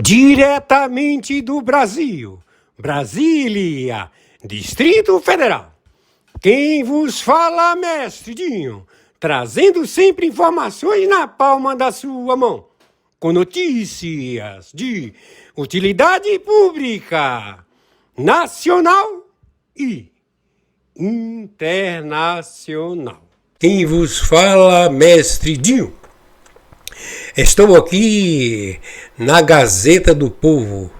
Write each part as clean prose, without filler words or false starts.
Diretamente do Brasil, Brasília, Distrito Federal. Quem vos fala, mestre Dinho, trazendo sempre informações na palma da sua mão, com notícias de utilidade pública, nacional e internacional. Quem vos fala, mestre Dinho. Estou aqui na Gazeta do Povo.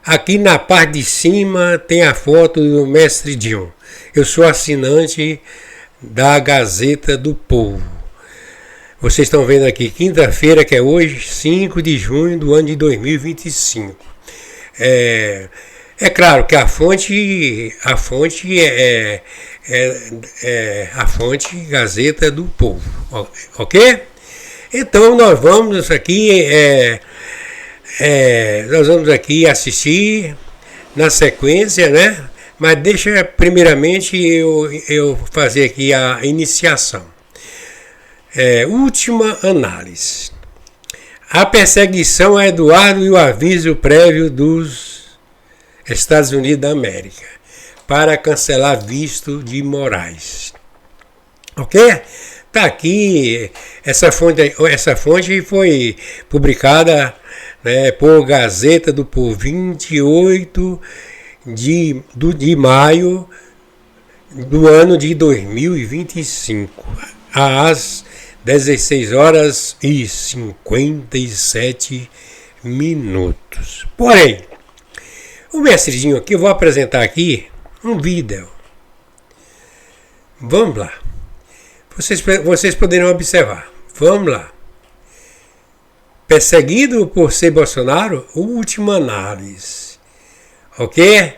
Aqui na parte de cima tem a foto do mestre Dinho. Eu sou assinante da Gazeta do Povo. Vocês estão vendo aqui, quinta-feira, que é hoje, 5 de junho do ano de 2025. É claro que a fonte é a fonte Gazeta do Povo, ok? Então nós vamos aqui assistir na sequência, né? Mas deixa primeiramente eu fazer aqui a iniciação. Última análise. A perseguição a Eduardo e o aviso prévio dos Estados Unidos da América para cancelar visto de Moraes. Ok? Está aqui, essa fonte foi publicada, né, por Gazeta do Povo, 28 de maio do ano de 2025, às 16 horas e 57 minutos. Porém, o mestrezinho aqui, eu vou apresentar aqui um vídeo. Vamos lá. Vocês poderão observar. Vamos lá. Perseguido por ser Bolsonaro, última análise. Ok?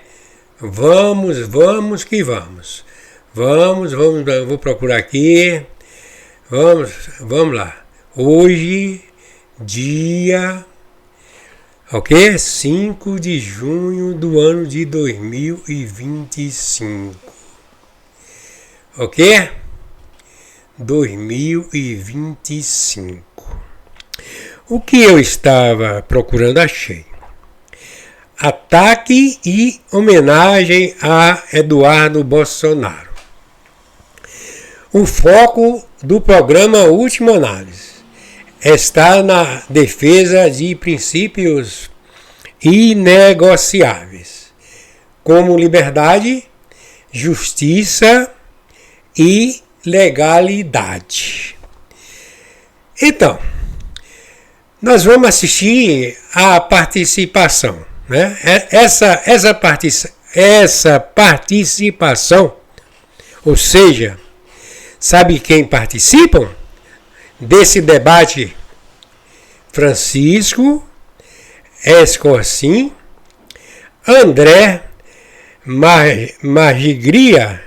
Vamos que vamos. Vamos, eu vou procurar aqui. Vamos lá. Hoje, dia, ok? 5 de junho do ano de 2025. Ok? 2025. O que eu estava procurando, achei. Ataque e homenagem a Eduardo Bolsonaro. O foco do programa Última Análise está na defesa de princípios inegociáveis, como liberdade, justiça e legalidade. Então, nós vamos assistir a participação, né? Essa participação, ou seja, sabe quem participam desse debate? Francisco Escorcim, André Magigria.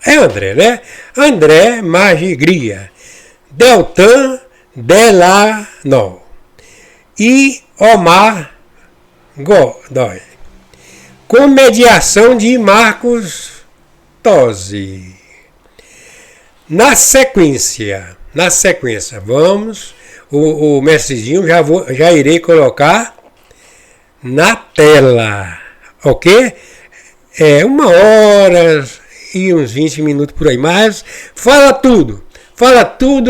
É André, né? André Magigria, Deltan Delano e Omar Godoy, com mediação de Marcos Tosi. Na sequência, vamos, o mestrezinho já irei colocar na tela, ok? 1 hora e uns 20 minutos por aí, mas fala tudo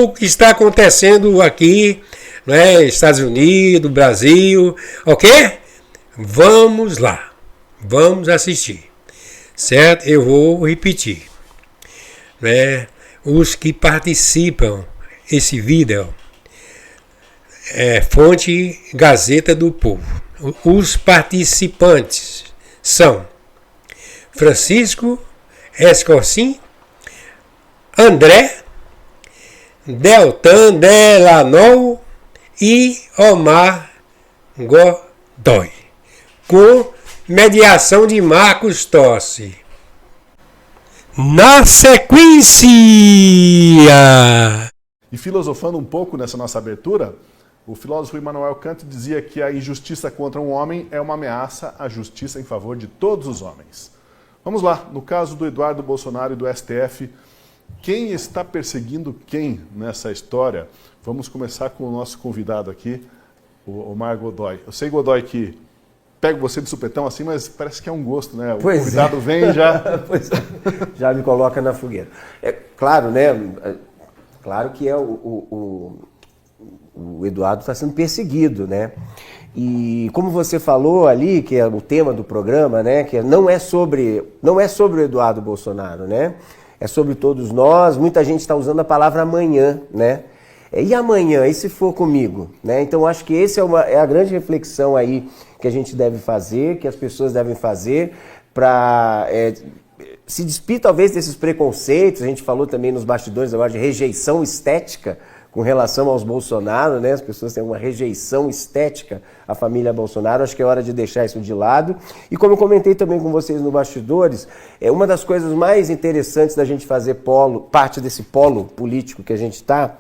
o que está acontecendo aqui, né, Estados Unidos, Brasil, ok? Vamos lá, vamos assistir, certo? Eu vou repetir, né? Os que participam esse vídeo, fonte Gazeta do Povo. Os participantes são Francisco Escorcim, André, Deltan Delano e Omar Godoy, com mediação de Marcos Tosi. Na sequência! E filosofando um pouco nessa nossa abertura, o filósofo Immanuel Kant dizia que a injustiça contra um homem é uma ameaça à justiça em favor de todos os homens. Vamos lá, no caso do Eduardo Bolsonaro e do STF, quem está perseguindo quem nessa história? Vamos começar com o nosso convidado aqui, o Omar Godoy. Eu sei, Godoy, que pego você de supetão assim, mas parece que é um gosto, né? O convidado vem e já... Pois é, já me coloca na fogueira. É claro, né? Claro que o Eduardo está sendo perseguido, né? E como você falou ali, que é o tema do programa, né? Que não é sobre o Eduardo Bolsonaro, né? É sobre todos nós. Muita gente está usando a palavra amanhã, né? E amanhã, e se for comigo? Né? Então acho que essa é a grande reflexão aí que a gente deve fazer, que as pessoas devem fazer para se despir talvez desses preconceitos. A gente falou também nos bastidores agora de rejeição estética com relação aos Bolsonaro, né? As pessoas têm uma rejeição estética à família Bolsonaro. Acho que é hora de deixar isso de lado. E como eu comentei também com vocês nos bastidores, uma das coisas mais interessantes da gente fazer parte desse polo político que a gente está,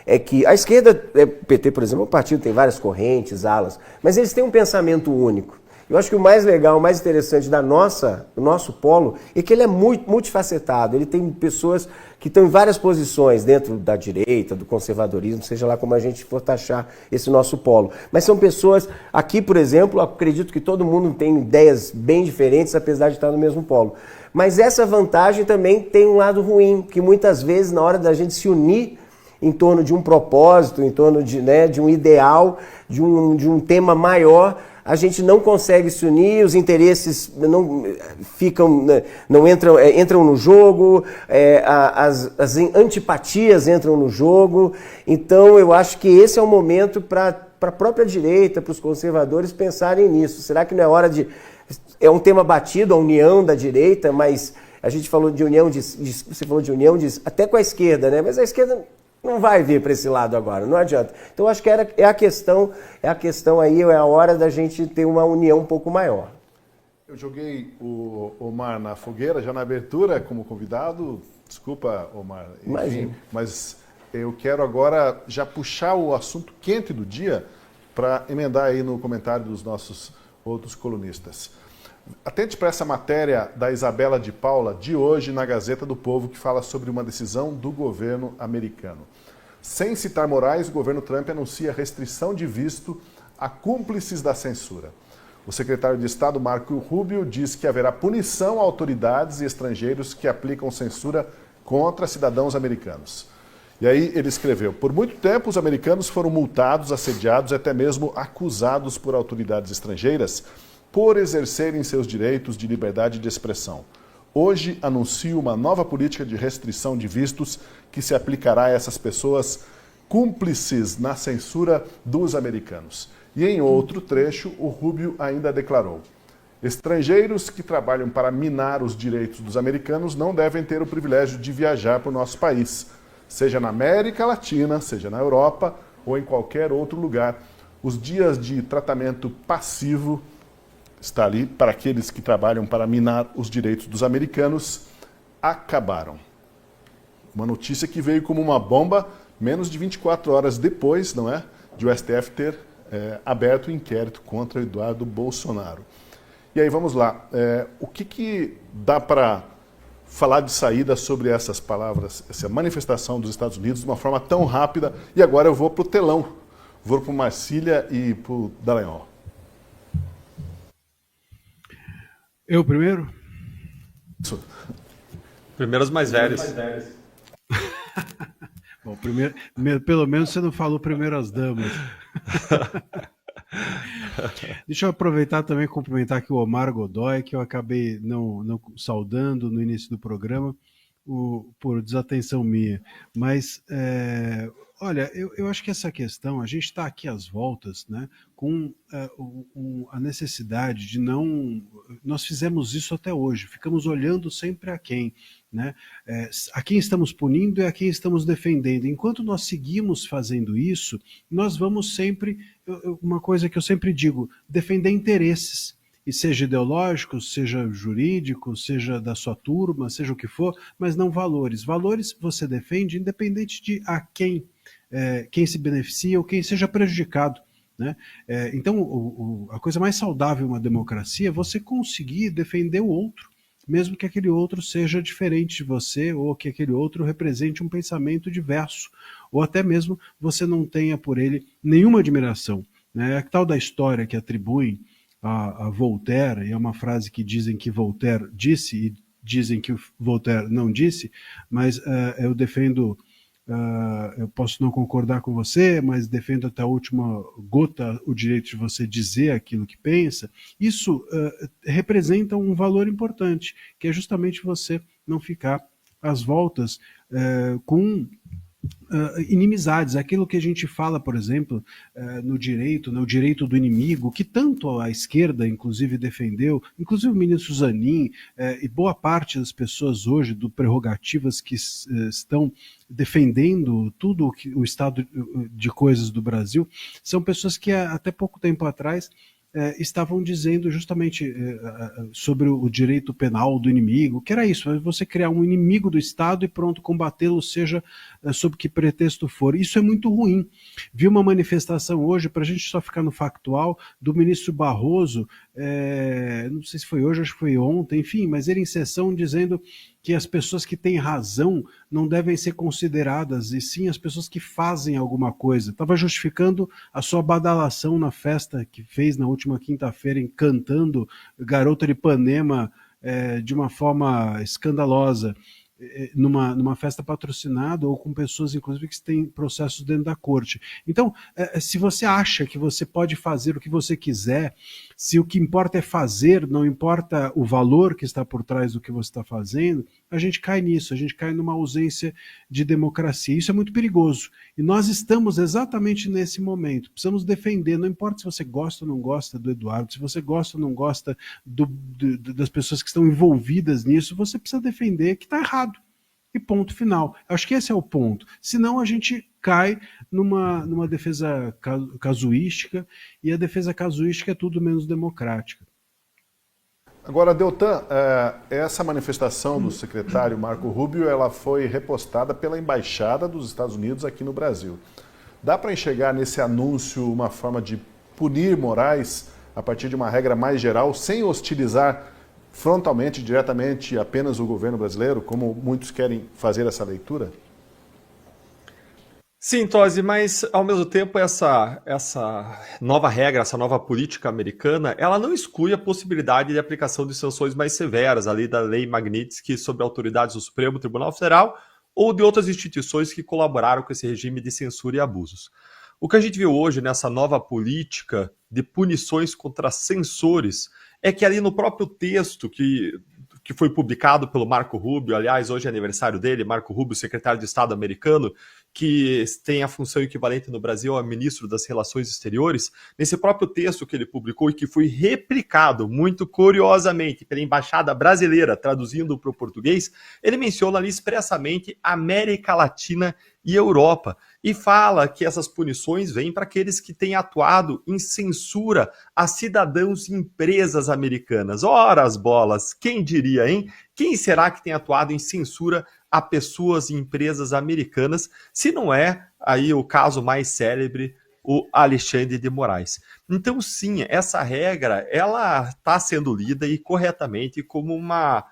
é que a esquerda, o PT, por exemplo, o partido tem várias correntes, alas, mas eles têm um pensamento único. Eu acho que o mais legal, o mais interessante do nosso polo é que ele é muito multifacetado. Ele tem pessoas que estão em várias posições, dentro da direita, do conservadorismo, seja lá como a gente for taxar esse nosso polo. Mas são pessoas, aqui, por exemplo, acredito que todo mundo tem ideias bem diferentes, apesar de estar no mesmo polo. Mas essa vantagem também tem um lado ruim, que muitas vezes, na hora da gente se unir em torno de um propósito, em torno de um ideal, de um tema maior, a gente não consegue se unir, os interesses entram no jogo, as antipatias entram no jogo. Então eu acho que esse é o momento para a própria direita, para os conservadores pensarem nisso. Será que não é hora de... É um tema batido, a união da direita, mas a gente falou de união, você falou de união até com a esquerda, né? Mas a esquerda não vai vir para esse lado agora, não adianta. Então acho que é a questão aí, é a hora da gente ter uma união um pouco maior. Eu joguei o Omar na fogueira, já na abertura, como convidado. Desculpa, Omar. Imagina. Mas eu quero agora já puxar o assunto quente do dia para emendar aí no comentário dos nossos outros colunistas. Atente para essa matéria da Isabela de Paula, de hoje, na Gazeta do Povo, que fala sobre uma decisão do governo americano. Sem citar Moraes, o governo Trump anuncia restrição de visto a cúmplices da censura. O secretário de Estado, Marco Rubio, diz que haverá punição a autoridades e estrangeiros que aplicam censura contra cidadãos americanos. E aí ele escreveu: por muito tempo os americanos foram multados, assediados e até mesmo acusados por autoridades estrangeiras por exercerem seus direitos de liberdade de expressão. Hoje anuncio uma nova política de restrição de vistos que se aplicará a essas pessoas cúmplices na censura dos americanos. E em outro trecho, o Rubio ainda declarou: estrangeiros que trabalham para minar os direitos dos americanos não devem ter o privilégio de viajar para o nosso país, seja na América Latina, seja na Europa ou em qualquer outro lugar. Os dias de tratamento passivo está ali para aqueles que trabalham para minar os direitos dos americanos, acabaram. Uma notícia que veio como uma bomba menos de 24 horas depois, não é, de o STF ter aberto o inquérito contra Eduardo Bolsonaro. E aí vamos lá, o que dá para falar de saída sobre essas palavras, essa manifestação dos Estados Unidos de uma forma tão rápida? E agora eu vou para o telão, vou para o Marcília e para o Dallagnol. Eu primeiro? Primeiro os mais velhos. Bom, primeiro, pelo menos você não falou primeiro as damas. Deixa eu aproveitar também e cumprimentar aqui o Omar Godoy, que eu acabei não saudando no início do programa por desatenção minha. Mas, olha, eu acho que essa questão, a gente está aqui às voltas, né, com a necessidade de não... Nós fizemos isso até hoje, ficamos olhando sempre a quem, né? A quem estamos punindo e a quem estamos defendendo. Enquanto nós seguimos fazendo isso, nós vamos sempre, uma coisa que eu sempre digo, defender interesses, e seja ideológico, seja jurídico, seja da sua turma, seja o que for, mas não valores. Valores você defende independente de a quem se beneficia ou quem seja prejudicado, né? Então, a coisa mais saudável em uma democracia é você conseguir defender o outro, mesmo que aquele outro seja diferente de você ou que aquele outro represente um pensamento diverso, ou até mesmo você não tenha por ele nenhuma admiração. né? A tal da história que atribuem a Voltaire, e é uma frase que dizem que Voltaire disse e dizem que o Voltaire não disse, mas eu defendo, eu posso não concordar com você, mas defendo até a última gota o direito de você dizer aquilo que pensa. Isso representa um valor importante, que é justamente você não ficar às voltas com inimizades, aquilo que a gente fala, por exemplo, no direito, no direito do inimigo, que tanto a esquerda, inclusive, defendeu, inclusive o ministro Zanin e boa parte das pessoas hoje do prerrogativas que estão defendendo tudo o estado de coisas do Brasil, são pessoas que até pouco tempo atrás estavam dizendo justamente sobre o direito penal do inimigo, que era isso, você criar um inimigo do Estado e pronto, combatê-lo, seja sob que pretexto for. Isso é muito ruim. Vi uma manifestação hoje, para a gente só ficar no factual, do ministro Barroso, não sei se foi hoje, acho que foi ontem, enfim, mas ele em sessão dizendo que as pessoas que têm razão não devem ser consideradas, e sim as pessoas que fazem alguma coisa. Estava justificando a sua badalação na festa que fez na última quinta-feira, cantando Garota de Ipanema de uma forma escandalosa, numa festa patrocinada ou com pessoas, inclusive, que têm processos dentro da corte. Então, se você acha que você pode fazer o que você quiser, se o que importa é fazer, não importa o valor que está por trás do que você está fazendo, a gente cai nisso, a gente cai numa ausência de democracia. Isso é muito perigoso. E nós estamos exatamente nesse momento. Precisamos defender, não importa se você gosta ou não gosta do Eduardo, se você gosta ou não gosta das pessoas que estão envolvidas nisso, você precisa defender que está errado. E ponto final. Acho que esse é o ponto. Senão a gente cai numa defesa casuística, e a defesa casuística é tudo menos democrática. Agora, Deltan, essa manifestação do secretário Marco Rubio, ela foi repostada pela Embaixada dos Estados Unidos aqui no Brasil. Dá para enxergar nesse anúncio uma forma de punir Moraes a partir de uma regra mais geral, sem hostilizar frontalmente, diretamente, apenas o governo brasileiro, como muitos querem fazer essa leitura? Sim, Tosi, mas ao mesmo tempo essa nova regra, essa nova política americana, ela não exclui a possibilidade de aplicação de sanções mais severas, ali da Lei Magnitsky sobre autoridades do Supremo Tribunal Federal ou de outras instituições que colaboraram com esse regime de censura e abusos. O que a gente viu hoje nessa nova política de punições contra censores é que ali no próprio texto que foi publicado pelo Marco Rubio, aliás, hoje é aniversário dele, Marco Rubio, secretário de Estado americano, que tem a função equivalente no Brasil ao ministro das Relações Exteriores, nesse próprio texto que ele publicou e que foi replicado muito curiosamente pela Embaixada Brasileira, traduzindo para o português, ele menciona ali expressamente América Latina e Europa, e fala que essas punições vêm para aqueles que têm atuado em censura a cidadãos e empresas americanas. Ora as bolas, quem diria, hein? Quem será que tem atuado em censura a pessoas e empresas americanas, se não é aí o caso mais célebre, o Alexandre de Moraes? Então, sim, essa regra, ela está sendo lida e corretamente como uma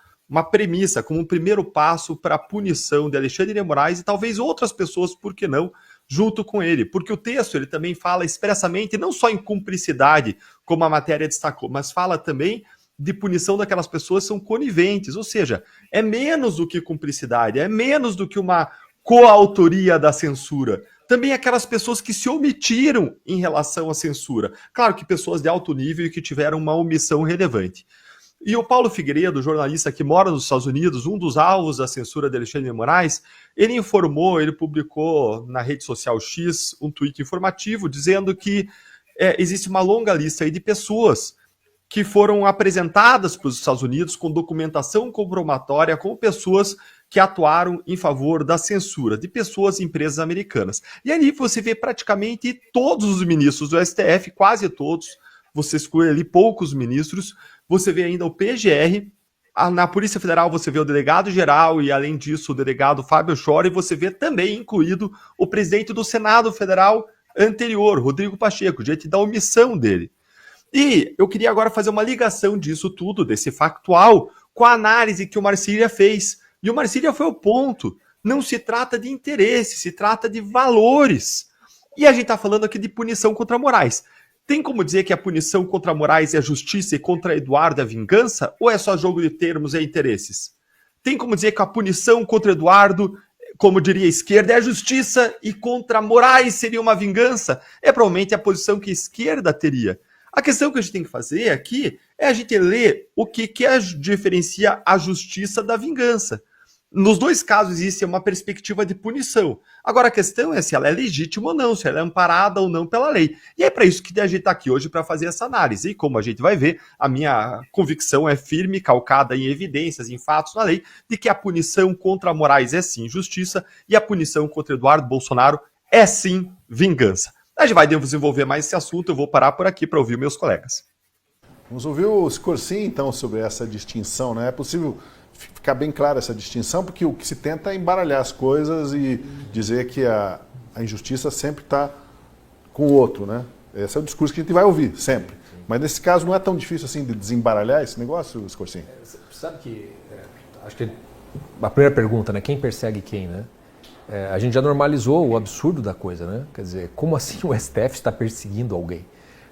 premissa, como um primeiro passo para a punição de Alexandre de Moraes e talvez outras pessoas, por que não, junto com ele. Porque o texto ele também fala expressamente, não só em cumplicidade, como a matéria destacou, mas fala também de punição daquelas pessoas que são coniventes, ou seja, é menos do que cumplicidade, é menos do que uma coautoria da censura. Também aquelas pessoas que se omitiram em relação à censura. Claro que pessoas de alto nível e que tiveram uma omissão relevante. E o Paulo Figueiredo, jornalista que mora nos Estados Unidos, um dos alvos da censura de Alexandre de Moraes, ele publicou na rede social X um tweet informativo dizendo que existe uma longa lista aí de pessoas que foram apresentadas para os Estados Unidos com documentação comprobatória como pessoas que atuaram em favor da censura de pessoas e empresas americanas. E ali você vê praticamente todos os ministros do STF, quase todos, você exclui ali poucos ministros, você vê ainda o PGR, na Polícia Federal você vê o delegado-geral e, além disso, o delegado Fábio Chora, e você vê também incluído o presidente do Senado Federal anterior, Rodrigo Pacheco, diante da omissão dele. E eu queria agora fazer uma ligação disso tudo, desse factual, com a análise que o Marcília fez. E o Marcília foi ao ponto. Não se trata de interesse, se trata de valores. E a gente está falando aqui de punição contra Moraes. Tem como dizer que a punição contra Moraes é a justiça e contra Eduardo é a vingança? Ou é só jogo de termos e interesses? Tem como dizer que a punição contra Eduardo, como diria a esquerda, é a justiça e contra Moraes seria uma vingança? É provavelmente a posição que a esquerda teria. A questão que a gente tem que fazer aqui é a gente ler o que diferencia a justiça da vingança. Nos dois casos existe uma perspectiva de punição. Agora a questão é se ela é legítima ou não, se ela é amparada ou não pela lei. E é para isso que a gente está aqui hoje para fazer essa análise. E como a gente vai ver, a minha convicção é firme, calcada em evidências, em fatos na lei, de que a punição contra Moraes é sim justiça e a punição contra Eduardo Bolsonaro é sim vingança. A gente vai desenvolver mais esse assunto, eu vou parar por aqui para ouvir meus colegas. Vamos ouvir o Scorsin, então, sobre essa distinção, né? É possível ficar bem clara essa distinção, porque o que se tenta é embaralhar as coisas e dizer que a injustiça sempre está com o outro, né? Esse é o discurso que a gente vai ouvir, sempre. Mas nesse caso não é tão difícil assim de desembaralhar esse negócio, Scorsin? Sabe que, acho que a primeira pergunta, né? Quem persegue quem, né? A gente já normalizou o absurdo da coisa, né? Quer dizer, como assim o STF está perseguindo alguém?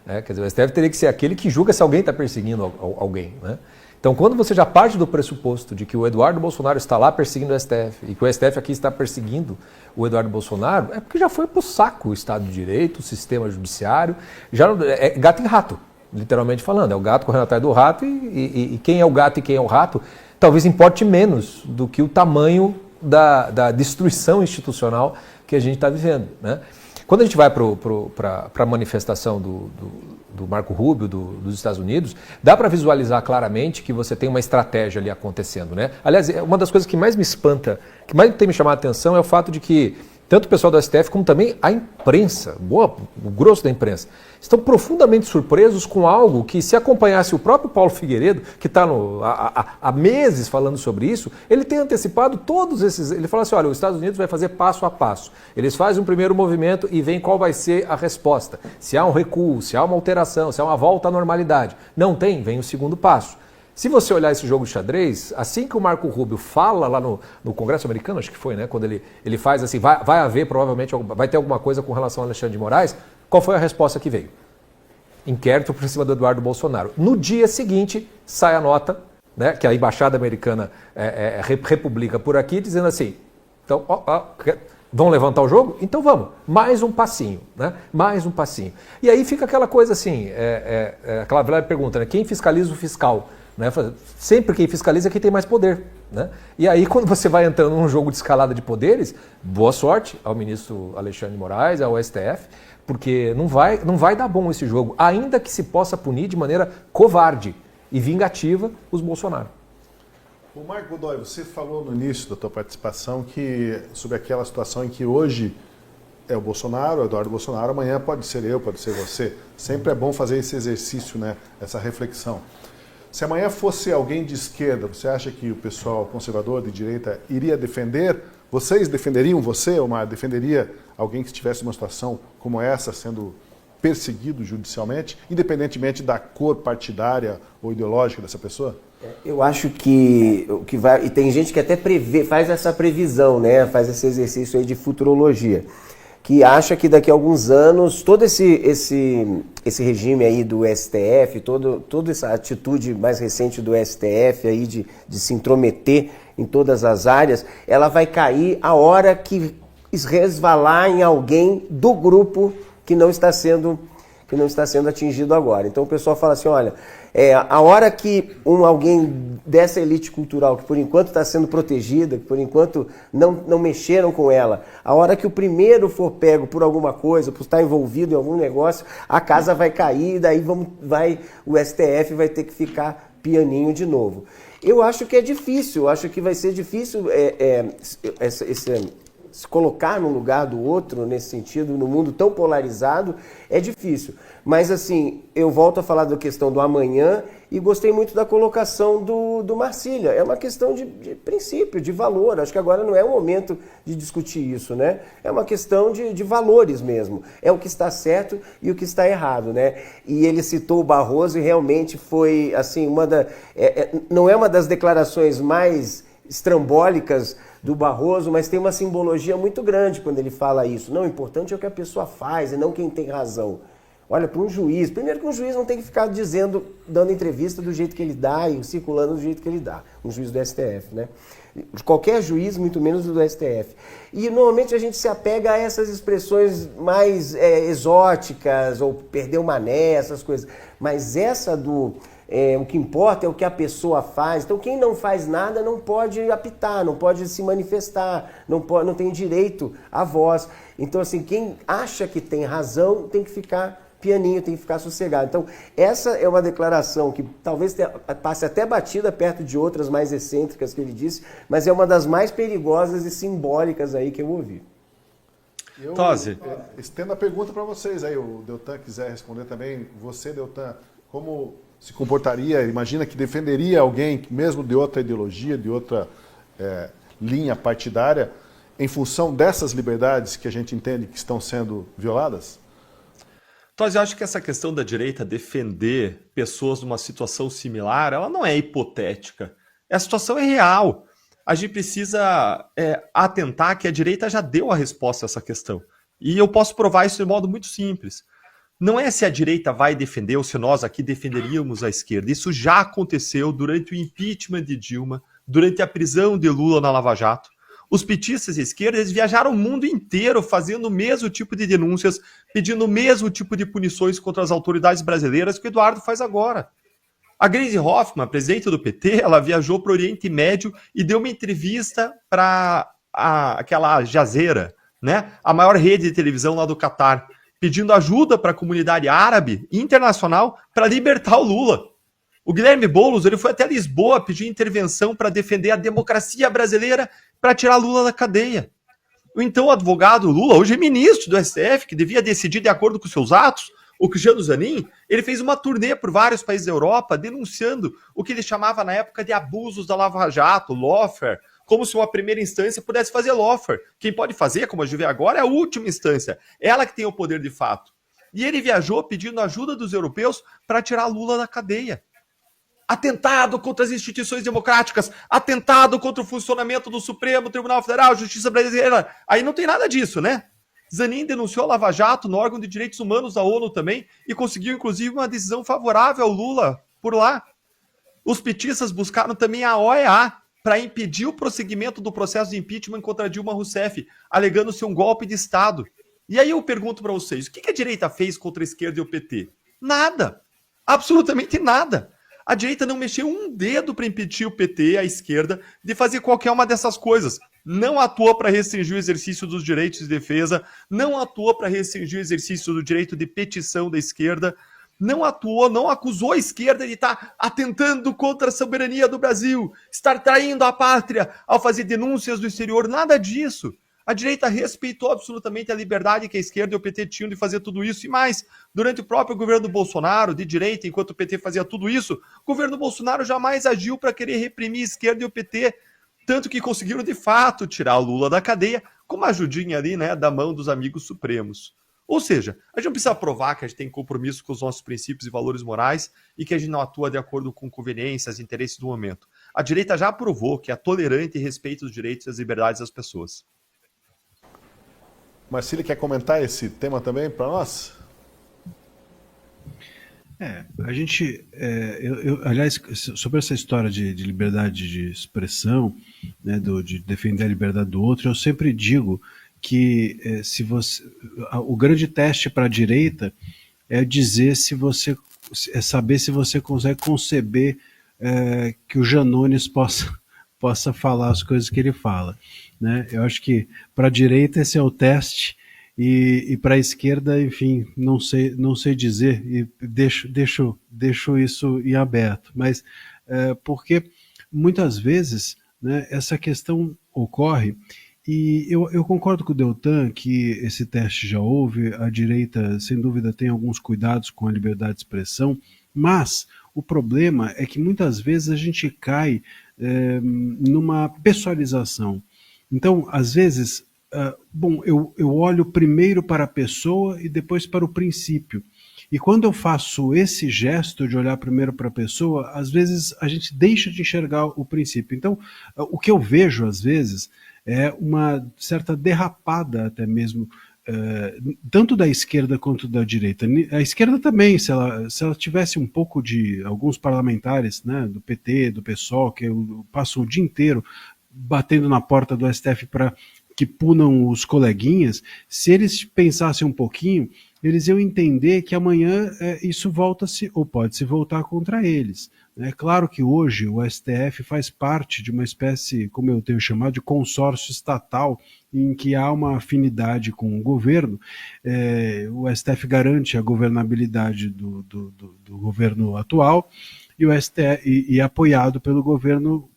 Quer dizer, o STF teria que ser aquele que julga se alguém está perseguindo alguém, né? Então, quando você já parte do pressuposto de que o Eduardo Bolsonaro está lá perseguindo o STF e que o STF aqui está perseguindo o Eduardo Bolsonaro, é porque já foi pro saco o Estado de Direito, o sistema judiciário, já é gato e rato, literalmente falando. É o gato correndo atrás do rato e quem é o gato e quem é o rato talvez importe menos do que o tamanho da destruição institucional que a gente está vivendo, né? Quando a gente vai para a manifestação do Marco Rubio, dos Estados Unidos, dá para visualizar claramente que você tem uma estratégia ali acontecendo, né? Aliás, uma das coisas que mais me espanta, que mais tem me chamado a atenção é o fato de que tanto o pessoal do STF como também a imprensa, o grosso da imprensa, estão profundamente surpresos com algo que, se acompanhasse o próprio Paulo Figueiredo, que está há meses falando sobre isso, ele tem antecipado todos esses... Ele fala assim, olha, os Estados Unidos vai fazer passo a passo. Eles fazem um primeiro movimento e veem qual vai ser a resposta. Se há um recuo, se há uma alteração, se há uma volta à normalidade. Não tem, vem o segundo passo. Se você olhar esse jogo de xadrez, assim que o Marco Rubio fala lá no Congresso americano, acho que foi, né? Quando ele faz assim, vai haver provavelmente, vai ter alguma coisa com relação ao Alexandre de Moraes, qual foi a resposta que veio? Inquérito por cima do Eduardo Bolsonaro. No dia seguinte, sai a nota, né, que a Embaixada Americana republica por aqui, dizendo assim, então, vão levantar o jogo? Então vamos, mais um passinho, né? Mais um passinho. E aí fica aquela coisa assim, aquela velha pergunta, né? Quem fiscaliza o fiscal? Né? Sempre quem fiscaliza é quem tem mais poder, né? E aí quando você vai entrando num jogo de escalada de poderes, boa sorte ao ministro Alexandre de Moraes, ao STF, porque não vai dar bom esse jogo, ainda que se possa punir de maneira covarde e vingativa os Bolsonaro. O Marco Godoy, você falou no início da tua participação sobre aquela situação em que hoje é o Bolsonaro, o Eduardo Bolsonaro, amanhã pode ser eu, pode ser você. Sempre é bom fazer esse exercício, né? Essa reflexão. Se amanhã fosse alguém de esquerda, você acha que o pessoal conservador de direita iria defender? Vocês defenderiam você, Omar? Defenderia alguém que estivesse numa situação como essa, sendo perseguido judicialmente, independentemente da cor partidária ou ideológica dessa pessoa? Eu acho que o que vai... E tem gente que até faz essa previsão, né? Faz esse exercício aí de futurologia, que acha que daqui a alguns anos todo esse regime aí do STF, toda essa atitude mais recente do STF aí de se intrometer em todas as áreas, ela vai cair a hora que resvalar em alguém do grupo que não está sendo atingido agora. Então o pessoal fala assim, olha, a hora que alguém dessa elite cultural, que por enquanto está sendo protegida, que por enquanto não mexeram com ela, a hora que o primeiro for pego por alguma coisa, por estar envolvido em algum negócio, a casa vai cair, e daí o STF vai ter que ficar pianinho de novo. Eu acho que é difícil, acho que vai ser difícil se colocar no lugar do outro, nesse sentido, no mundo tão polarizado, é difícil. Mas, assim, eu volto a falar da questão do amanhã e gostei muito da colocação do Marcília. É uma questão de princípio, de valor. Acho que agora não é o momento de discutir isso, né? É uma questão de valores mesmo. É o que está certo e o que está errado, né? E ele citou o Barroso e realmente foi, assim, não é uma das declarações mais estrambólicas do Barroso, mas tem uma simbologia muito grande quando ele fala isso. Não, o importante é o que a pessoa faz e não quem tem razão. Olha, para um juiz, primeiro que um juiz não tem que ficar dando entrevista do jeito que ele dá e circulando do jeito que ele dá, um juiz do STF, né? Qualquer juiz, muito menos do STF. E normalmente a gente se apega a essas expressões mais exóticas, ou perdeu mané, essas coisas. Mas essa o que importa é o que a pessoa faz. Então quem não faz nada não pode apitar, não pode se manifestar, não tem direito à voz. Então assim, quem acha que tem razão tem que ficar pianinho, tem que ficar sossegado. Então, essa é uma declaração que talvez passe até batida perto de outras mais excêntricas que ele disse, mas é uma das mais perigosas e simbólicas aí que eu ouvi. Eu Tosi. estendo a pergunta para vocês aí, o Deltan quiser responder também. Você, Deltan, como se comportaria? Imagina que defenderia alguém, mesmo de outra ideologia, de outra linha partidária, em função dessas liberdades que a gente entende que estão sendo violadas? Então, eu acho que essa questão da direita defender pessoas numa situação similar, ela não é hipotética. A situação é real. A gente precisa atentar que a direita já deu a resposta a essa questão. E eu posso provar isso de modo muito simples. Não é se a direita vai defender ou se nós aqui defenderíamos a esquerda. Isso já aconteceu durante o impeachment de Dilma, durante a prisão de Lula na Lava Jato. Os petistas e esquerdas viajaram o mundo inteiro fazendo o mesmo tipo de denúncias, pedindo o mesmo tipo de punições contra as autoridades brasileiras que o Eduardo faz agora. A Gleisi Hoffmann, presidente do PT, ela viajou para o Oriente Médio e deu uma entrevista para aquela Al Jazeera, né? A maior rede de televisão lá do Catar, pedindo ajuda para a comunidade árabe e internacional para libertar o Lula. O Guilherme Boulos, ele foi até Lisboa pedir intervenção para defender a democracia brasileira para tirar Lula da cadeia. Então o advogado Lula, hoje é ministro do STF, que devia decidir de acordo com seus atos, o Cristiano Zanin, ele fez uma turnê por vários países da Europa denunciando o que ele chamava na época de abusos da Lava Jato, lawfare, como se uma primeira instância pudesse fazer lawfare. Quem pode fazer, como a gente vê agora, é a última instância, ela que tem o poder de fato. E ele viajou pedindo ajuda dos europeus para tirar Lula da cadeia. Atentado contra as instituições democráticas, atentado contra o funcionamento do Supremo Tribunal Federal, Justiça Brasileira. Aí não tem nada disso, né? Zanin denunciou a Lava Jato no órgão de direitos humanos da ONU também e conseguiu, inclusive, uma decisão favorável ao Lula por lá. Os petistas buscaram também a OEA para impedir o prosseguimento do processo de impeachment contra Dilma Rousseff, alegando ser um golpe de Estado. E aí eu pergunto para vocês, o que a direita fez contra a esquerda e o PT? Nada. Absolutamente nada. A direita não mexeu um dedo para impedir o PT, a esquerda, de fazer qualquer uma dessas coisas. Não atuou para restringir o exercício dos direitos de defesa, não atuou para restringir o exercício do direito de petição da esquerda, não atuou, não acusou a esquerda de estar atentando contra a soberania do Brasil, estar traindo a pátria ao fazer denúncias do exterior, nada disso. A direita respeitou absolutamente a liberdade que a esquerda e o PT tinham de fazer tudo isso. E mais, durante o próprio governo Bolsonaro, de direita, enquanto o PT fazia tudo isso, o governo Bolsonaro jamais agiu para querer reprimir a esquerda e o PT. Tanto que conseguiram, de fato, tirar o Lula da cadeia, com uma ajudinha ali, né, da mão dos amigos supremos. Ou seja, a gente não precisa provar que a gente tem compromisso com os nossos princípios e valores morais e que a gente não atua de acordo com conveniências e interesses do momento. A direita já provou que é tolerante e respeita os direitos e as liberdades das pessoas. Marcílio, quer comentar esse tema também para nós? A gente, aliás, sobre essa história de liberdade de expressão, né, de defender a liberdade do outro, eu sempre digo que o grande teste para a direita é dizer saber se você consegue conceber que o Janones possa falar as coisas que ele fala, né? Eu acho que para a direita esse é o teste e para a esquerda, enfim, não sei dizer e deixo isso em aberto, mas porque muitas vezes, né, essa questão ocorre e eu concordo com o Deltan que esse teste já houve, a direita sem dúvida tem alguns cuidados com a liberdade de expressão, mas o problema é que muitas vezes a gente cai numa pessoalização. Então, às vezes, eu olho primeiro para a pessoa e depois para o princípio. E quando eu faço esse gesto de olhar primeiro para a pessoa, às vezes a gente deixa de enxergar o princípio. Então, o que eu vejo, às vezes, é uma certa derrapada até mesmo tanto da esquerda quanto da direita. A esquerda também, se ela tivesse um pouco de alguns parlamentares, né, do PT, do PSOL, que passam o dia inteiro batendo na porta do STF para que punam os coleguinhas, se eles pensassem um pouquinho, eles iam entender que amanhã isso volta-se, ou pode se voltar contra eles. É claro que hoje o STF faz parte de uma espécie, como eu tenho chamado, de consórcio estatal, em que há uma afinidade com o governo. O STF garante a governabilidade do governo atual e o STF e apoiado pelo governo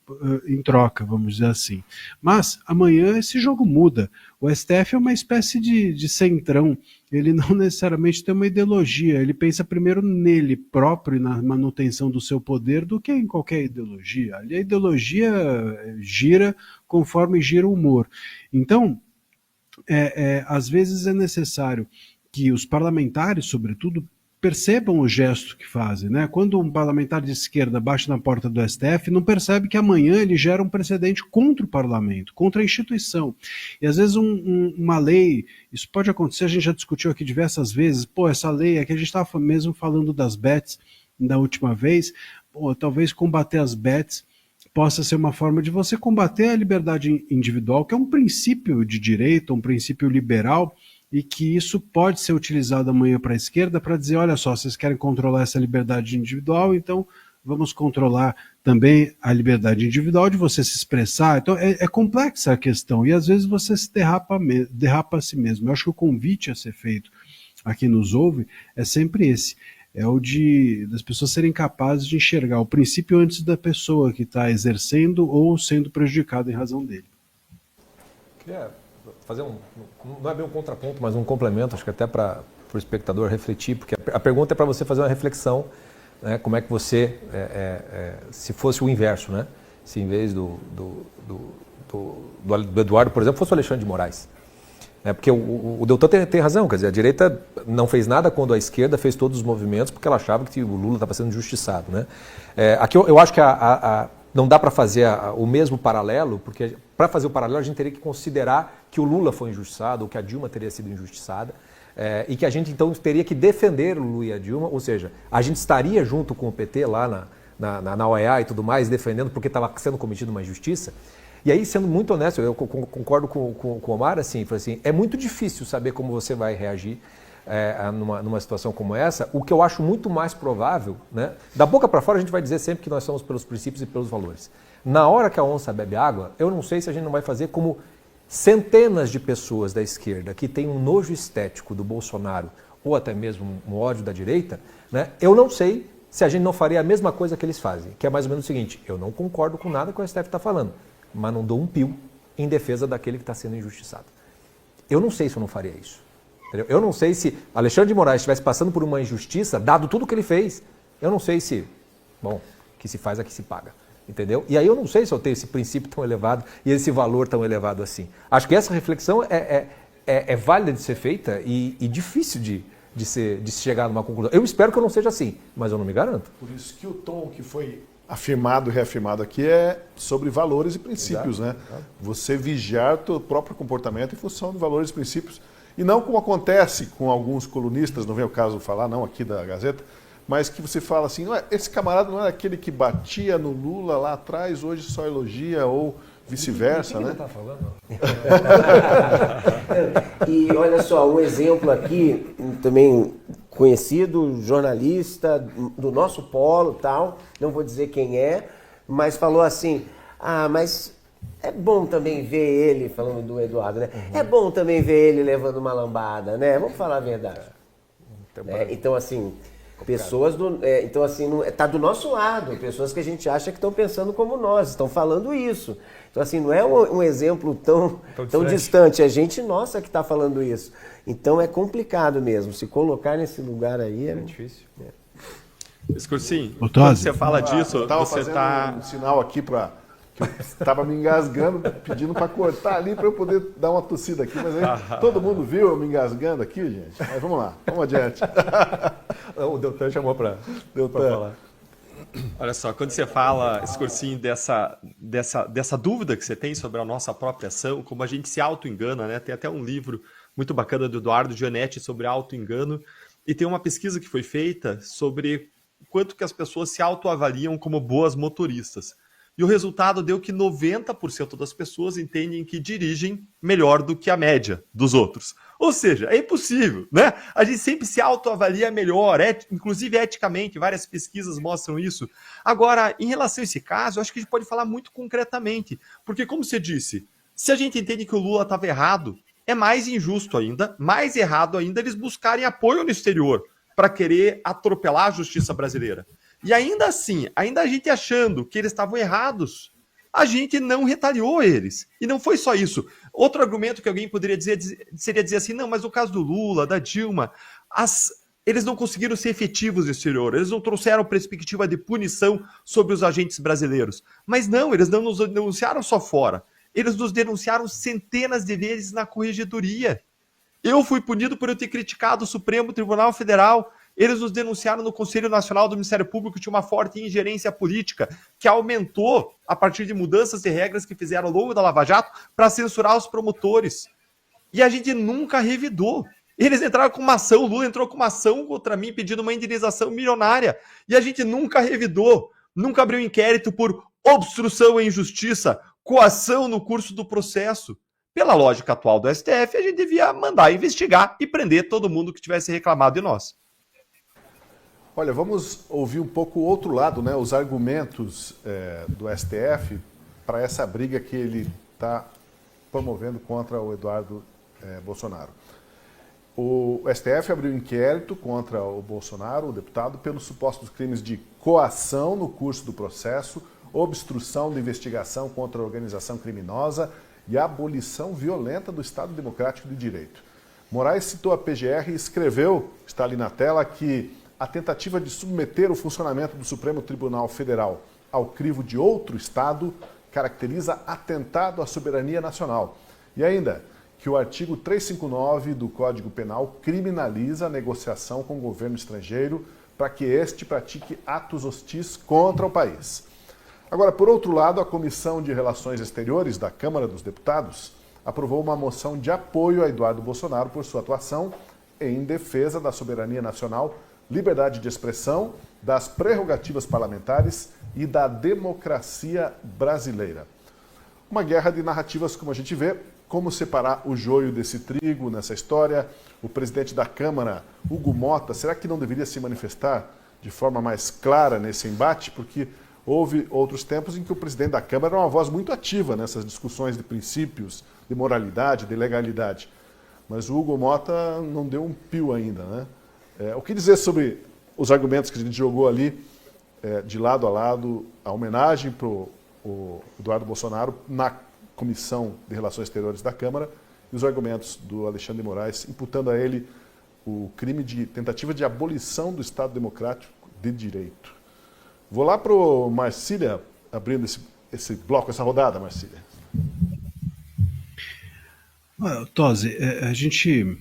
em troca, vamos dizer assim. Mas amanhã esse jogo muda. O STF é uma espécie de centrão. Ele não necessariamente tem uma ideologia, ele pensa primeiro nele próprio e na manutenção do seu poder do que em qualquer ideologia. Ali a ideologia gira conforme gira o humor. Então, às vezes é necessário que os parlamentares, sobretudo, percebam o gesto que fazem, né? Quando um parlamentar de esquerda bate na porta do STF, não percebe que amanhã ele gera um precedente contra o parlamento, contra a instituição. E às vezes uma lei, isso pode acontecer, a gente já discutiu aqui diversas vezes, essa lei, aqui a gente estava mesmo falando das bets da última vez, talvez combater as bets possa ser uma forma de você combater a liberdade individual, que é um princípio de direito, um princípio liberal, e que isso pode ser utilizado amanhã para a esquerda para dizer, olha só, vocês querem controlar essa liberdade individual, então vamos controlar também a liberdade individual de você se expressar. Então é complexa a questão, e às vezes você se derrapa a si mesmo. Eu acho que o convite a ser feito a quem nos ouve é sempre esse, é o das pessoas serem capazes de enxergar o princípio antes da pessoa que está exercendo ou sendo prejudicada em razão dele. Queria fazer não é bem um contraponto, mas um complemento, acho que até para o espectador refletir, porque a pergunta é para você fazer uma reflexão, né, como é que você, se fosse o inverso, né, se em vez do Eduardo, por exemplo, fosse o Alexandre de Moraes. Porque o Deltan tem razão, quer dizer, a direita não fez nada quando a esquerda fez todos os movimentos porque ela achava que o Lula estava sendo injustiçado. Né? Aqui eu acho que não dá para fazer o mesmo paralelo, porque para fazer o paralelo a gente teria que considerar que o Lula foi injustiçado ou que a Dilma teria sido injustiçada e que a gente então teria que defender o Lula e a Dilma, ou seja, a gente estaria junto com o PT lá na OEA e tudo mais, defendendo porque estava sendo cometida uma injustiça. E aí, sendo muito honesto, eu concordo com o Omar, assim, é muito difícil saber como você vai reagir numa situação como essa. O que eu acho muito mais provável, né, da boca para fora a gente vai dizer sempre que nós somos pelos princípios e pelos valores. Na hora que a onça bebe água, eu não sei se a gente não vai fazer como centenas de pessoas da esquerda que têm um nojo estético do Bolsonaro ou até mesmo um ódio da direita, né, eu não sei se a gente não faria a mesma coisa que eles fazem, que é mais ou menos o seguinte: eu não concordo com nada que o STF está falando, mas não dou um pio em defesa daquele que está sendo injustiçado. Eu não sei se eu não faria isso. Entendeu? Eu não sei se Alexandre de Moraes estivesse passando por uma injustiça, dado tudo que ele fez. Eu não sei se, que se faz, aqui se paga. Entendeu? E aí eu não sei se eu tenho esse princípio tão elevado e esse valor tão elevado assim. Acho que essa reflexão é válida de ser feita e difícil de se chegar numa conclusão. Eu espero que eu não seja assim, mas eu não me garanto. Por isso que o tom que foi afirmado e reafirmado aqui é sobre valores e princípios, exato, né? Exato. Você vigiar o próprio comportamento em função de valores e princípios. E não como acontece com alguns colunistas, não vem o caso falar, não, aqui da Gazeta, mas que você fala assim, esse camarada não era aquele que batia no Lula lá atrás, hoje só elogia, ou vice-versa, né? Tá falando? E olha só, um exemplo aqui, também conhecido, jornalista do nosso polo, tal, não vou dizer quem é, mas falou assim, mas é bom também ver ele, falando do Eduardo, né? Uhum. É bom também ver ele levando uma lambada, né? Vamos falar a verdade. Então, assim, pessoas então, assim, tá do nosso lado, pessoas que a gente acha que estão pensando como nós, estão falando isso. Então, assim, não é um exemplo tão distante, é gente nossa que está falando isso. Então, é complicado mesmo, se colocar nesse lugar aí é difícil. Escursinho, quando você fala disso, você está... um sinal aqui para... que eu estava me engasgando, pedindo para cortar ali para eu poder dar uma tossida aqui, mas aí todo mundo viu eu me engasgando aqui, gente. Mas vamos lá, vamos adiante. O Deltan chamou para falar. Olha só, quando você fala, Escursinho, dessa dúvida que você tem sobre a nossa própria ação, como a gente se auto-engana, né? Tem até um livro muito bacana do Eduardo Gianetti sobre auto-engano, e tem uma pesquisa que foi feita sobre quanto que as pessoas se autoavaliam como boas motoristas. E o resultado deu que 90% das pessoas entendem que dirigem melhor do que a média dos outros. Ou seja, é impossível, né? A gente sempre se autoavalia melhor, inclusive eticamente, várias pesquisas mostram isso. Agora, em relação a esse caso, eu acho que a gente pode falar muito concretamente, porque, como você disse, se a gente entende que o Lula estava errado, é mais injusto ainda, mais errado ainda eles buscarem apoio no exterior para querer atropelar a justiça brasileira. E ainda assim, ainda a gente achando que eles estavam errados, a gente não retaliou eles. E não foi só isso. Outro argumento que alguém poderia dizer seria dizer assim, não, mas o caso do Lula, da Dilma, eles não conseguiram ser efetivos no exterior, eles não trouxeram perspectiva de punição sobre os agentes brasileiros. Mas não, eles não nos denunciaram só fora, eles nos denunciaram centenas de vezes na corregedoria. Eu fui punido por eu ter criticado o Supremo Tribunal Federal. Eles nos denunciaram no Conselho Nacional do Ministério Público que tinha uma forte ingerência política que aumentou a partir de mudanças de regras que fizeram ao longo da Lava Jato para censurar os promotores. E a gente nunca revidou. Eles entraram com uma ação, o Lula entrou com uma ação contra mim pedindo uma indenização milionária. E a gente nunca revidou, nunca abriu inquérito por obstrução à injustiça, coação no curso do processo. Pela lógica atual do STF, a gente devia mandar investigar e prender todo mundo que tivesse reclamado de nós. Olha, vamos ouvir um pouco o outro lado, né? Os argumentos do STF para essa briga que ele está promovendo contra o Eduardo Bolsonaro. O STF abriu inquérito contra o Bolsonaro, o deputado, pelos supostos crimes de coação no curso do processo, obstrução da investigação contra a organização criminosa e abolição violenta do Estado Democrático de Direito. Moraes citou a PGR e escreveu, está ali na tela, que a tentativa de submeter o funcionamento do Supremo Tribunal Federal ao crivo de outro Estado caracteriza atentado à soberania nacional. E ainda, que o artigo 359 do Código Penal criminaliza a negociação com o governo estrangeiro para que este pratique atos hostis contra o país. Agora, por outro lado, a Comissão de Relações Exteriores da Câmara dos Deputados aprovou uma moção de apoio a Eduardo Bolsonaro por sua atuação em defesa da soberania nacional, liberdade de expressão, das prerrogativas parlamentares e da democracia brasileira. Uma guerra de narrativas, como a gente vê, como separar o joio desse trigo nessa história. O presidente da Câmara, Hugo Mota, será que não deveria se manifestar de forma mais clara nesse embate? Porque houve outros tempos em que o presidente da Câmara era uma voz muito ativa nessas discussões de princípios, de moralidade, de legalidade. Mas o Hugo Mota não deu um pio ainda, né? O que dizer sobre os argumentos que a gente jogou ali, de lado a lado, a homenagem para o Eduardo Bolsonaro na Comissão de Relações Exteriores da Câmara e os argumentos do Alexandre de Moraes imputando a ele o crime de tentativa de abolição do Estado Democrático de Direito. Vou lá para o Marcília, abrindo esse bloco, essa rodada, Marcília. Tosi, a gente